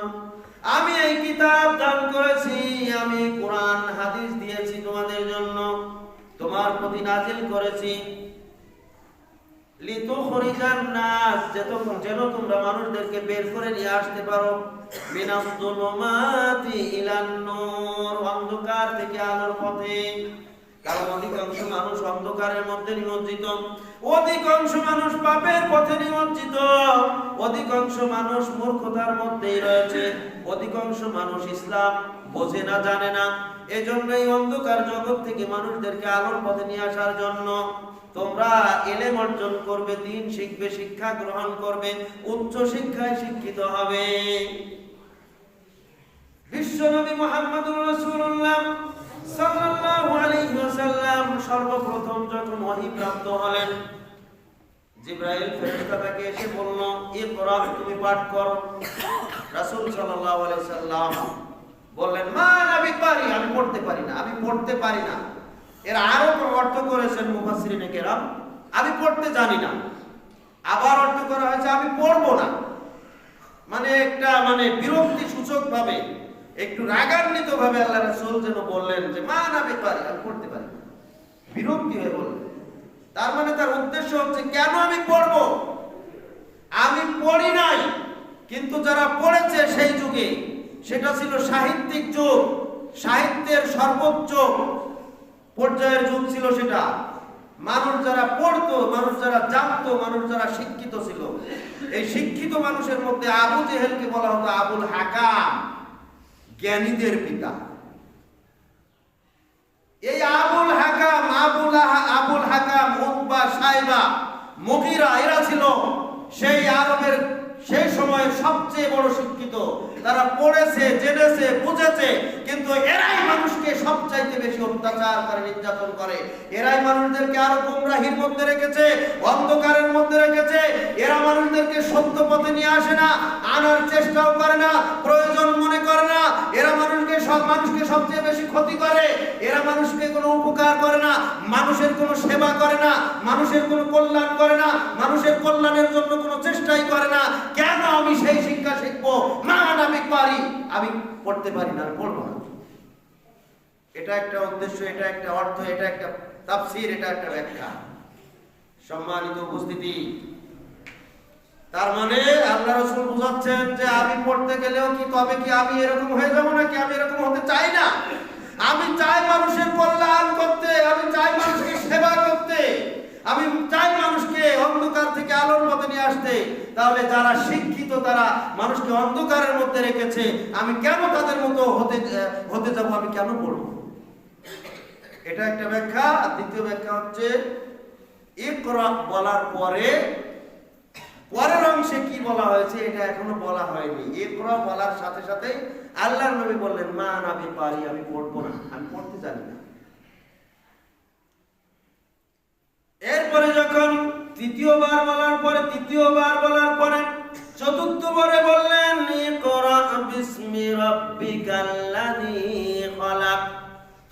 আমি এই কিতাব দান করেছি, আমি কোরআন হাদিস দিয়েছি তোমাদের জন্য, তোমার প্রতি নাজিল করেছি। লিতুখরিজান নাস, যেন তোমরা মানুষদেরকে বের করে নিয়ে আসতে পারো, মিনাজ যুলুমাতি ইলান নূর, অন্ধকার থেকে আলোর পথে। কারণ অধিকাংশ মানুষ অন্ধকারের মধ্যে নিমজ্জিত, অধিকাংশ মানুষ পাপের পথে নিমজ্জিত, অধিকাংশ মানুষ মূর্খতার মধ্যেই রয়েছে, অধিকাংশ মানুষ ইসলাম বোঝে না, জানে না। এজন্যই অন্ধকার জগৎ থেকে মানুষদেরকে আলোর পথে নিয়ে আসার জন্য তোমরা ইলম অর্জন করবে, দ্বীন শিখবে, শিক্ষা গ্রহণ করবে, উচ্চ শিক্ষায় শিক্ষিত হবে। বিশ্বনবী মুহাম্মদুর রাসূলুল্লাহ সাল্লাল্লাহু আলাইহি ওয়াসাল্লাম সর্বপ্রথম যখন ওহী প্রাপ্ত হলেন, জিবরাইল ফেরেশতা তাকে এসে বলল, ইকরা, তুমি পাঠ করো। রাসূল সাল্লাল্লাহু আলাইহি ওয়াসাল্লাম বললেন, মা নবী পারি, আমি পড়তে পারি না, আমি পড়তে পারি না। এর আরো অর্থ করেছেন মুফাসসিরিনে কেরাম, আমি পড়তে জানি না। আবার অর্থ করা হয়েছে আমি পড়বো না, মানে একটা বিরক্তি সূচক ভাবে, একটু রাগান্বিত ভাবে আল্লাহ রাসূল যেন বললেন যে মা নবী পারি, আমি পড়তে পারি না, বিরক্তি হয়ে বললেন। তার মানে তার উদ্দেশ্য হচ্ছে কেন আমি পড়বো? আমি পড়ি নাই, কিন্তু যারা পড়েছে সেই যুগে, সেটা ছিল সাহিত্যিক যুগ, সাহিত্যের সর্বোচ্চ পর্যায়ের যুগ ছিল সেটা। মানুষ যারা পড়তো, মানুষ যারা জানতো, মানুষ যারা শিক্ষিত ছিল, এই শিক্ষিত মানুষের মধ্যে আবু জেহেলকে বলা হতো আবুল হাকাম, জ্ঞানীদের পিতা। এই আবুল হাকাম, আবুল হাকাম, উতবা, সাইবা, মুগীরা, এরা ছিল সেই আরবের সেই সময়ের সবচেয়ে বড় শিক্ষিত। তারা পড়েছে, জেনেছে, বুঝেছে, কিন্তু এরাই মানুষকে সবচাইতে বেশি অত্যাচার করে, নির্যাতন করে। এরাই মানুষদেরকে আরো গুমরাহির মধ্যে রেখেছে, অন্ধকারের মধ্যে রেখেছে। এরা মানুষদেরকে সত্য পথে নিয়ে আসে না, আনার চেষ্টাও করে না, প্রয়োজন মনে করে না। এরা মানুষকে সবচেয়ে বেশি ক্ষতি করে। এরা মানুষকে কোনো উপকার করে না, মানুষের কোনো সেবা করে না, মানুষের কোনো কল্যাণ করে না, মানুষের কল্যাণের জন্য কোনো চেষ্টাই করে না। কেন আমি সেই শিক্ষা শিখবো? মান আমি পারি, আমি পড়তে পারি না, পড়বো না। এটা একটা উদ্দেশ্য, এটা একটা অর্থ, এটা একটা তাফসীর, এটা একটা ব্যাখ্যা। সম্মানিত উপস্থিতি, তার মানে আল্লাহ রাসূল বুঝাচ্ছেন যে আমি পড়তে গেলেও কি তবে কি আমি এরকম হয়ে যাবো নাকি? আমি এরকম হতে চাই না। আমি চাই মানুষের কল্যাণ করতে, আমি চাই মানুষকে সেবা করতে, আমি চাই মানুষকে অন্ধকার থেকে আলোর পথে নিয়ে আসতে। তাহলে যারা শিক্ষিত তারা মানুষকে অন্ধকারের মধ্যে রেখেছে, আমি কেন তাদের মতো হতে যাব? আমি কেন পড়ব? এটা একটা ব্যাখ্যা। আর দ্বিতীয় ব্যাখ্যা হচ্ছে ইকরা বলার পরের অংশে কি বলা হয়েছে এটা এখনো বলা হয়নি। ইকরা বলার সাথে সাথে আল্লাহর নবী বললেন মান আমি পারি, আমি পড়বো না, আমি পড়তে জানি না। এরপরে যখন তৃতীয়বার বলার পরে চতুর্থবারে বললেন ইকরা বিসমি রাব্বিকাল্লাযী খালাক,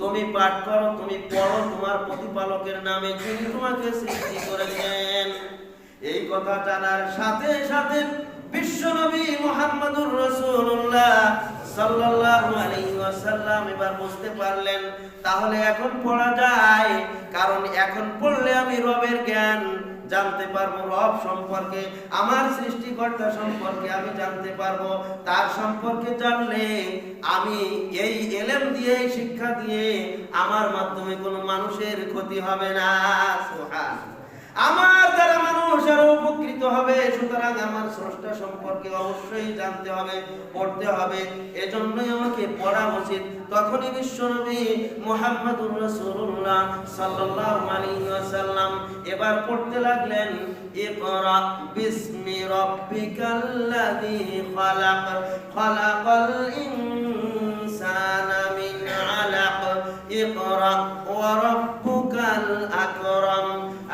তুমি পাঠ করো, তুমি পড়ো তোমার প্রতিপালকের নামে, যিনি তোমাকে সৃষ্টি করেছেন। এই কথা জানার সাথে সাথে বিশ্বনবী মুহাম্মদুর রাসূলুল্লাহ সাল্লাল্লাহু আলাইহি ওয়াসাল্লাম এবার বুঝতে পারলেন তাহলে এখন পড়া যায়, কারণ এখন পড়লে আমি রবের জ্ঞান জানতে পারবো, রব সম্পর্কে, আমার সৃষ্টিকর্তা সম্পর্কে আমি জানতে পারবো। তার সম্পর্কে জানলে আমি এই ইলম দিয়ে, এই শিক্ষা দিয়ে আমার মাধ্যমে কোনো মানুষের ক্ষতি হবে না। সুবহানাল্লাহ। আমার দ্বারা মানুষ আরো উপকৃত হবে। সুতরাং আমার স্রষ্টা সম্পর্কে অবশ্যই জানতে হবে, পড়তে হবে। এজন্যই আমাকে পড়া উচিত। তখনই বিশ্বনবী মুহাম্মদুর রাসূলুল্লাহ সাল্লাল্লাহু আলাইহি ওয়াসাল্লাম এবার পড়তে লাগলেন ইকরা বিসমি রাব্বিকাল্লাযী খালাক, খালাকাল ইনসানা মিন আলাক, ইকরা ওয়া রাব্বুকাল আকরাম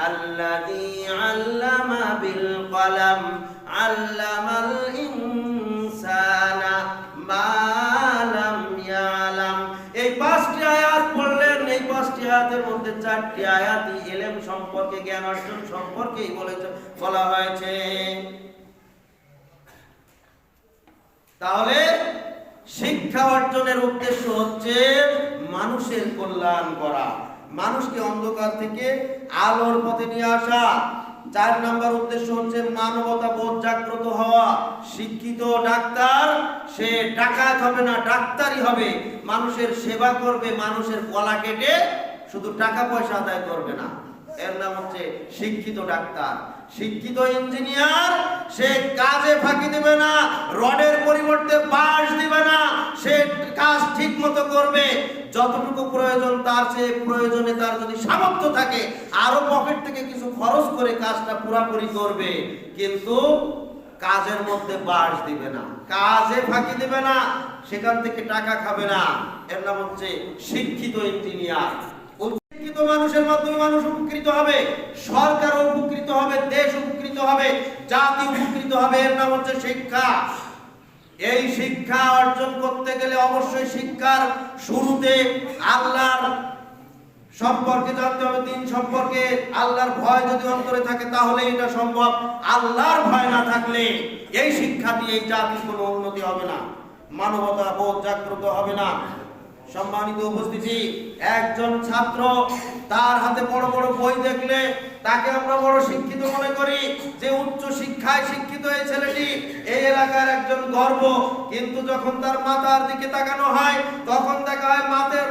আল্লাযী আল্লামা বিল কলম আল্লামাল ইনসানা মা লাম ইয়ালাম। এই পাঁচটি আয়াত পড়লেন। এই পাঁচটি আয়াতের মধ্যে চারটি আয়াতই ইলম সম্পর্কে, জ্ঞান অর্জন সম্পর্কেই বলা হয়েছে। তাহলে শিক্ষা অর্জনের উদ্দেশ্য হচ্ছে মানুষের কল্যাণ করা, মানুষকে অন্ধকার থেকে আলোর পথে নিয়ে আসা। 4 নম্বর উদ্দেশ্য হচ্ছে মানবতা বোধ জাগ্রত হওয়া। শিক্ষিত ডাক্তার সে ডাকাত হবে না, ডাক্তারই হবে, মানুষের সেবা করবে, মানুষের গলা কেটে শুধু টাকা পয়সা আদায় করবে না। এর নাম হচ্ছে শিক্ষিত ডাক্তার। শিক্ষিত ইঞ্জিনিয়ার সে কাজে ফাঁকি দিবে না, রডের পরিবর্তে বাঁশ দিবে না, সে কাজ ঠিক মতো করবে। যতটুকু প্রয়োজন তার, সে প্রয়োজনে তার যদি সামর্থ্য থাকে আরো পকেট থেকে কিছু খরচ করে কাজটা পুরোপুরি করবে, কিন্তু কাজের মধ্যে বাঁশ দিবে না, কাজে ফাঁকি দিবে না, সেখান থেকে টাকা খাবে না। এর নাম হচ্ছে শিক্ষিত ইঞ্জিনিয়ার। শিক্ষিত মানুষের মাধ্যমে মানুষ উপকৃত হবে, সরকার উপকৃত হবে, দেশ উপকৃত হবে, জাতি উপকৃত হবে। এর নাম হচ্ছে শিক্ষা। এই শিক্ষা অর্জন করতে গেলে অবশ্যই শিক্ষার শুরুতে আল্লাহর সম্পর্কে জানতে হবে, দিন সম্পর্কে। আল্লাহর ভয় যদি অন্তরে থাকে তাহলে এটা সম্ভব। আল্লাহর ভয় না থাকলে এই শিক্ষা দিয়ে এই জাতির কোনো উন্নতি হবে না, মানবতা বোধ জাগ্রত হবে না। সম্মানিত উপস্থিতি, একজন ছাত্র তার হাতে বড় বড় বই দেখলে তাকে আমরা বড় শিক্ষিত মনে করি, যে উচ্চ শিক্ষায় শিক্ষিত শিক্ষিত এই ছেলেটি এই এলাকার একজন গর্ব, কিন্তু যখন তার মাথার দিকে তাকানো হয় তখন দেখা হয়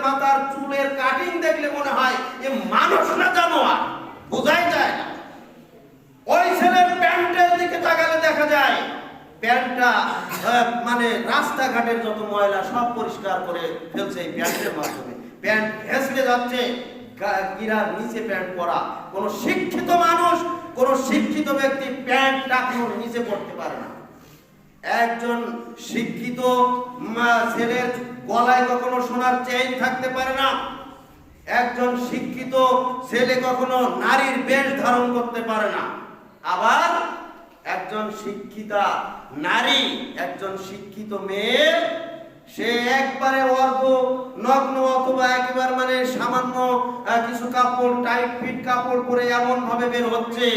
মাথার চুলের কাটিং দেখলে মনে হয় এ মানুষ না জানোয়ার, বোঝাই যায় না। ওই ছেলের প্যান্টের দিকে তাকালে দেখা যায় প্যান্টটা মানে রাস্তাঘাটের যত ময়লা সব পরিষ্কার করে ফেলছে এই প্যান্টের মাধ্যমে। প্যান্ট ভেসে যাচ্ছে, গিরার নিচে প্যান্ট পরা। কোন শিক্ষিত মানুষ, কোন শিক্ষিত ব্যক্তি প্যান্ট টাকুর নিচে পড়তে পারে না। একজন শিক্ষিত ছেলের গলায় কখনো সোনার চেইন থাকতে পারে না। একজন শিক্ষিত ছেলে কখনো নারীর বেশ ধারণ করতে পারে না। আবার একজন শিক্ষিতা নারী, একজন শিক্ষিত মেয়ে, সে একবারে অর্ধ নগ্ন অথবা একেবারে মানে সামান্য কিছু কাপড়, টাইট ফিট কাপড় পরে এমন ভাবে বের হচ্ছে,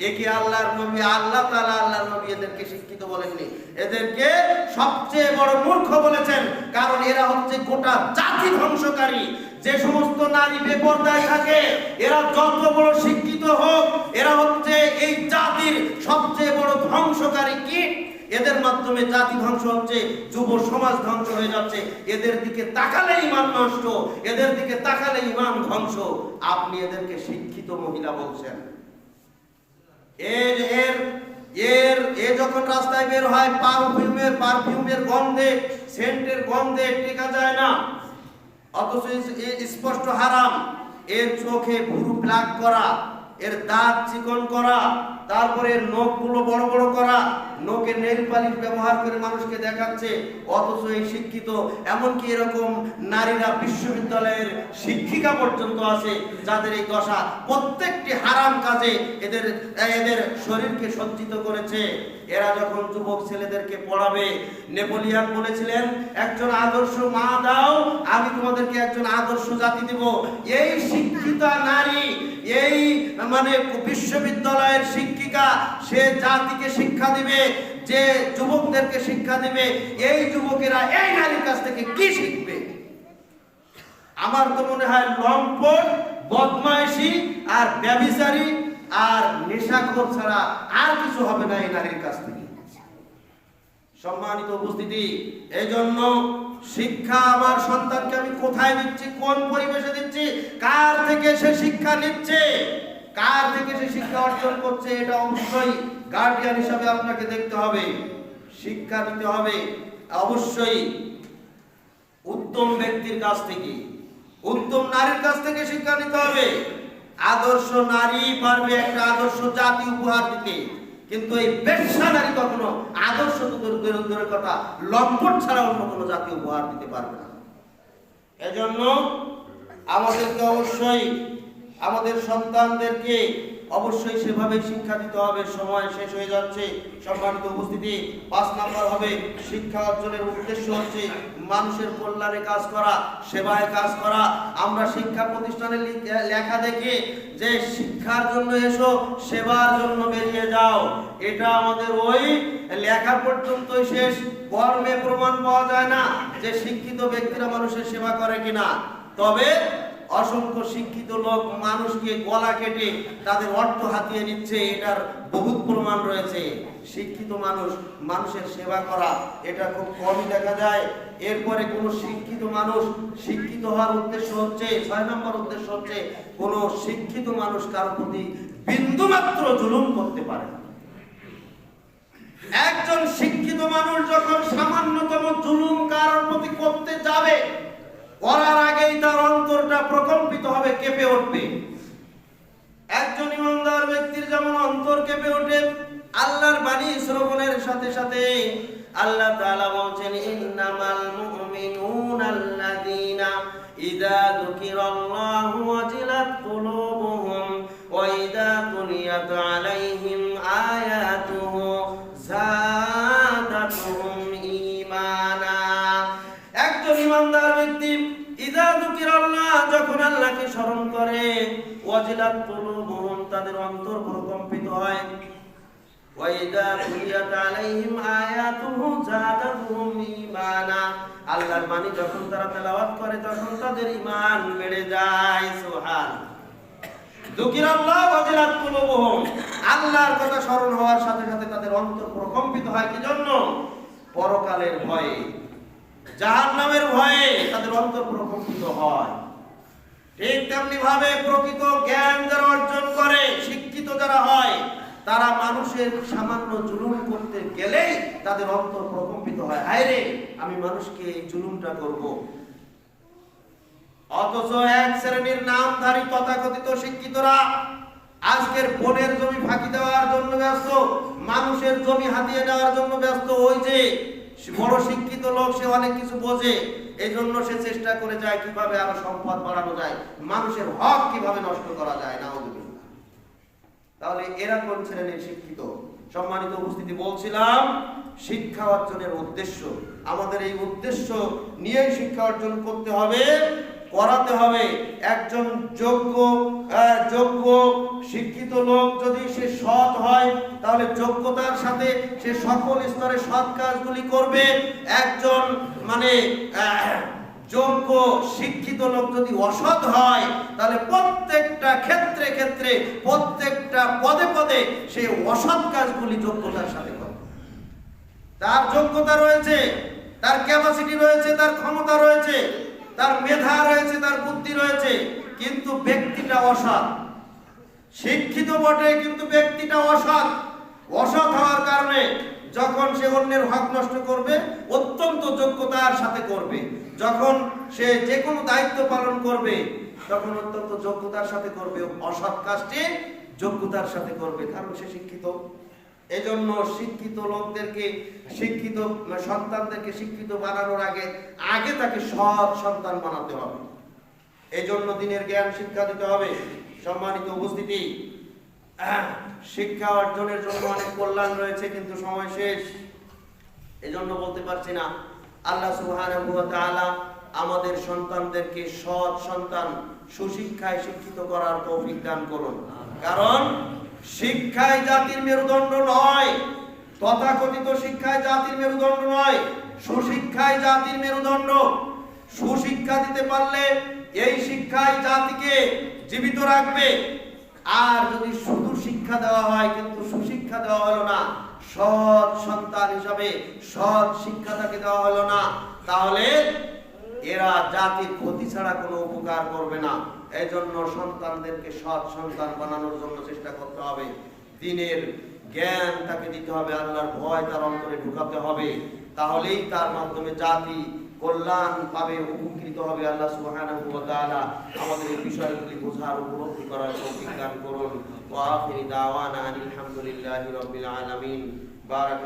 একে আল্লাহর নবী, আল্লাহ তাআলা আল্লাহর নবী এদেরকে শিক্ষিত বলেননি, এদেরকে সবচেয়ে বড় মূর্খ বলেছেন। কারণ এরা হচ্ছে গোটা জাতি ধ্বংসকারী। যে সমস্ত নারী বেপরদায় থাকে, এরা যত বড় শিক্ষিত হোক, এরা হচ্ছে এই জাতির সবচেয়ে বড় ধ্বংসকারী কীট। এদের মাধ্যমে জাতি ধ্বংস হচ্ছে, যুব সমাজ ধ্বংস হয়ে যাচ্ছে। এদের দিকে তাকালে ইমান নষ্ট, এদের দিকে তাকালে ইমান ধ্বংস। আপনি এদেরকে শিক্ষিত মহিলা বলছেন। যখন রাস্তায় বের হয় পারফিউমের গন্ধে, সেন্টের গন্ধে টেকা যায় না, অথচ স্পষ্ট হারাম। এর চোখে ভুরু ব্ল্যাক করা, এর দাঁত চিকন করা, তারপরে নখগুলো বড় বড় করা, নখে নেল পালিশ ব্যবহার করে মানুষকে দেখাচ্ছে। অথচ এই শিক্ষিত, এমনকি এরকম নারীরা বিশ্ববিদ্যালয়ের শিক্ষিকা পর্যন্ত আছে যাদের এই দশা। প্রত্যেকটি হারাম কাজে এদের শরীরকে সজ্জিত করেছে। এরা যখন যুবক ছেলেদেরকে পড়াবে, নেপোলিয়ন বলেছিলেন, একজন আদর্শ মা দাও, আমি তোমাদেরকে একজন আদর্শ জাতি দেব। এই শিক্ষিতা নারী, এই মানে বিশ্ববিদ্যালয়ের শিক্ষিকা, সে জাতিকে শিক্ষা দিবে, যে যুবকদেরকে শিক্ষা দিবে, এই যুবকেরা এই নারীর কাছ থেকে কি শিখবে? আমার তো মনে হয় লম্পট, বদমাইশি আর ব্যভিচারী আর নেশাখোর ছাড়া আর কিছু হবে না এই নারীর কাছ থেকে। সম্মানিত উপস্থিতি, এই জন্য শিক্ষা আমার সন্তানকে আমি কোথায় দিচ্ছি, কোন পরিবেশে দিচ্ছি, কার থেকে সে শিক্ষা নিচ্ছে, কার থেকে সে শিক্ষা অর্জন করছে, এটা অবশ্যই গার্ডিয়ান হিসাবে আপনাকে দেখতে হবে। শিক্ষা নিতে হবে অবশ্যই উত্তম ব্যক্তির কাছ থেকে, উত্তম নারীর কাছ থেকে শিক্ষা নিতে হবে। আদর্শ নারী পারবে একটা আদর্শ জাতি উপহার দিতে, কিন্তু এই বেশ্যা নারী কখনো আদর্শ তো দূরের কথা, লম্পট ছাড়া অন্য কোনো জাতি উপহার দিতে পারবে না। এজন্য আমাদেরকে অবশ্যই আমাদের সন্তানদেরকে অবশ্যই সেভাবে শিক্ষা দিতে হবে। সময় শেষ হয়ে যাচ্ছে। সম্মানিত উপস্থিতি, 5 নাম্বার হবে শিক্ষা অর্জনের উদ্দেশ্য হচ্ছে মানুষের কল্যাণে কাজ করা, সেবায় কাজ করা। আমরা শিক্ষা প্রতিষ্ঠানে লেখা দেখি যে শিক্ষার জন্য এসো, সেবার জন্য বেরিয়ে যাও। এটা আমাদের ওই লেখা পর্যন্তই শেষ, কর্মে প্রমাণ পাওয়া যায় না যে শিক্ষিত ব্যক্তিরা মানুষের সেবা করে কিনা। তবে অসংখ্য শিক্ষিত লোক মানুষকে গলা কেটে তাদের অর্থ হাতিয়ে নিচ্ছে, এটার বহুত প্রমাণ রয়েছে। শিক্ষিত মানুষ মানুষের সেবা করা এটা খুব কমই দেখা যায়। এরপরে কোন শিক্ষিত মানুষ, শিক্ষিত হওয়ার উদ্দেশ্য হচ্ছে 6 নম্বর উদ্দেশ্য হচ্ছে কোন শিক্ষিত মানুষ কারোর প্রতি বিন্দুমাত্র জুলুম করতে পারে না। একজন শিক্ষিত মানুষ যখন সামান্যতম জুলুম কারোর প্রতি করতে যাবে, করার আগেই তার অন্তরটা প্রকম্পিত হবে, কেঁপে উঠবে। একজন ইমানদার ব্যক্তির যেমন অন্তর কেঁপে ওঠে, আল্লাহর বাণী শ্রবণের সাথে সাথে আল্লাহ তাআলা বলেন, ইন্নামাল মুমিনুনাল্লাযীনা ইযা যুকিরাল্লাহু ওয়াজিলাত কুলুবুহুম ওয়া ইযা তুলিয়াত আলাইহিম আয়াতুহু যাদাতুহুম ঈমানা। একজন ইমানদার ব্যক্তি ইযা যুকিরাল্লাহ, যখন আল্লাহকে স্মরণ করে, ওয়াজিলাত কুলুবুহুম, তাদের অন্তর প্রকম্পিত হয়, ওয়া ইযা তুলিয়াত আলাইহিম আয়াতুহু যাদাতুহুম ঈমানা, আল্লাহর বাণী যখন তারা তেলাওয়াত করে তখন তাদের ঈমান বেড়ে যায়। সুবহানাল্লাহ। যুকিরাল্লাহ ওয়াজিলাত কুলুবুহুম, আল্লাহর কথা স্মরণ হওয়ার সাথে সাথে তাদের প্রকম্পিত হয় কি জন্য? পরকালের ভয়ে, জাহান্নামের ভয়ে তাদের অন্তর প্রকম্পিত হয়। ঠিক তেমনি ভাবে প্রকৃত জ্ঞান যারা অর্জন করে, শিক্ষিত যারা হয়, তারা মানুষের সামান্য জুলুম করতে গেলেই তাদের অন্তর প্রকম্পিত হয়, হায় রে আমি মানুষকে এই জুলুমটা করব। অথচ এক শ্রেণীর নামধারী তথাকথিত শিক্ষিতরা আজকের বনের জমি ফাঁকি দেওয়ার জন্য ব্যস্ত, মানুষের জমি হাতিয়ে নেওয়ার জন্য ব্যস্ত। ওই যে বড় শিক্ষিত লোক, সে অনেক কিছু বোঝে, এই জন্য সে চেষ্টা করে যায় কিভাবে আরো সম্পদ বাড়ানো যায়, মানুষের হক কিভাবে নষ্ট করা যায়। নাউযুবিল্লাহ। তাহলে এরা কোন শ্রেণীর শিক্ষিত? সম্মানিত উপস্থিতি, বলছিলাম শিক্ষা অর্জনের উদ্দেশ্য, আমাদের এই উদ্দেশ্য নিয়েই শিক্ষা অর্জন করতে হবে, করাতে হবে। একজন যোগ্য শিক্ষিত লোক যদি সে সৎ হয়, তাহলে যোগ্যতার সাথে সে সকল স্তরে সৎ কাজগুলি করবে। একজন যোগ্য শিক্ষিত লোক যদি অসৎ হয়, তাহলে প্রত্যেকটা ক্ষেত্রে প্রত্যেকটা পদে সে অসৎ কাজগুলি যোগ্যতার সাথে করে। তার যোগ্যতা রয়েছে, তার ক্যাপাসিটি রয়েছে, তার ক্ষমতা রয়েছে, তার মেধা রয়েছে, তার বুদ্ধি রয়েছে, কিন্তু ব্যক্তিটা অসৎ। শিক্ষিত বটে কিন্তু ব্যক্তিটা অসৎ হওয়ার কারণে যখন সে অন্যের হক নষ্ট করবে, অত্যন্ত যোগ্যতার সাথে করবে। যখন সে যে কোনো দায়িত্ব পালন করবে, তখন অত্যন্ত যোগ্যতার সাথে করবে। অসৎ কাজটি যোগ্যতার সাথে করবে, কারণ সে শিক্ষিত। এজন্য শিক্ষিত লোকদেরকে, শিক্ষিত সন্তানদেরকে শিক্ষিত বানানোর আগে তাকে সৎ সন্তান বানাতে হবে। এজন্য দিনের জ্ঞান শিক্ষা দিতে হবে। সম্মানিত উপস্থিতি, শিক্ষা অর্জনের জন্য অনেক কল্যাণ রয়েছে, কিন্তু সময় শেষ, এজন্য বলতে পারছি না। আল্লাহ সুবহানাহু ওয়া তাআলা আমাদের সন্তানদেরকে সৎ সন্তান, সুশিক্ষায় শিক্ষিত করার তৌফিক দান করুন। কারণ শিক্ষায় জাতির মেরুদণ্ড নয়, তথাকথিত শিক্ষায় জাতির মেরুদণ্ড নয়, সুশিক্ষায় জাতির মেরুদণ্ড। সুশিক্ষা দিতে পারলে এই শিক্ষায় জাতিকে জীবিত রাখবে। আর যদি শুধু শিক্ষা দেওয়া হয় কিন্তু সুশিক্ষা দেওয়া হলো না, সৎ সন্তান হিসাবে সৎ শিক্ষা তাকে দেওয়া হলো না, তাহলে এরা জাতির ক্ষতি ছাড়া কোনো উপকার করবে না। এজন্য সন্তানদেরকে সৎ সন্তান বানানোর জন্য চেষ্টা করতে হবে। দিনের জ্ঞান তাকে দিতে হবে, আল্লাহর ভয় তার অন্তরে ঢুকাতে হবে, তাহলেই তার মাধ্যমে জাতি কল্যাণ পাবে, উপকৃত হবে। আল্লাহ সুবহানাহু ওয়া তাআলা আমাদের এই বিষয়গুলি বোঝার, উপলব্ধি করার তৌফিক দান করুন। ওয়া আখিরু দাওয়ানা আলহামদুলিল্লাহি রাব্বিল আলামিন। বারাক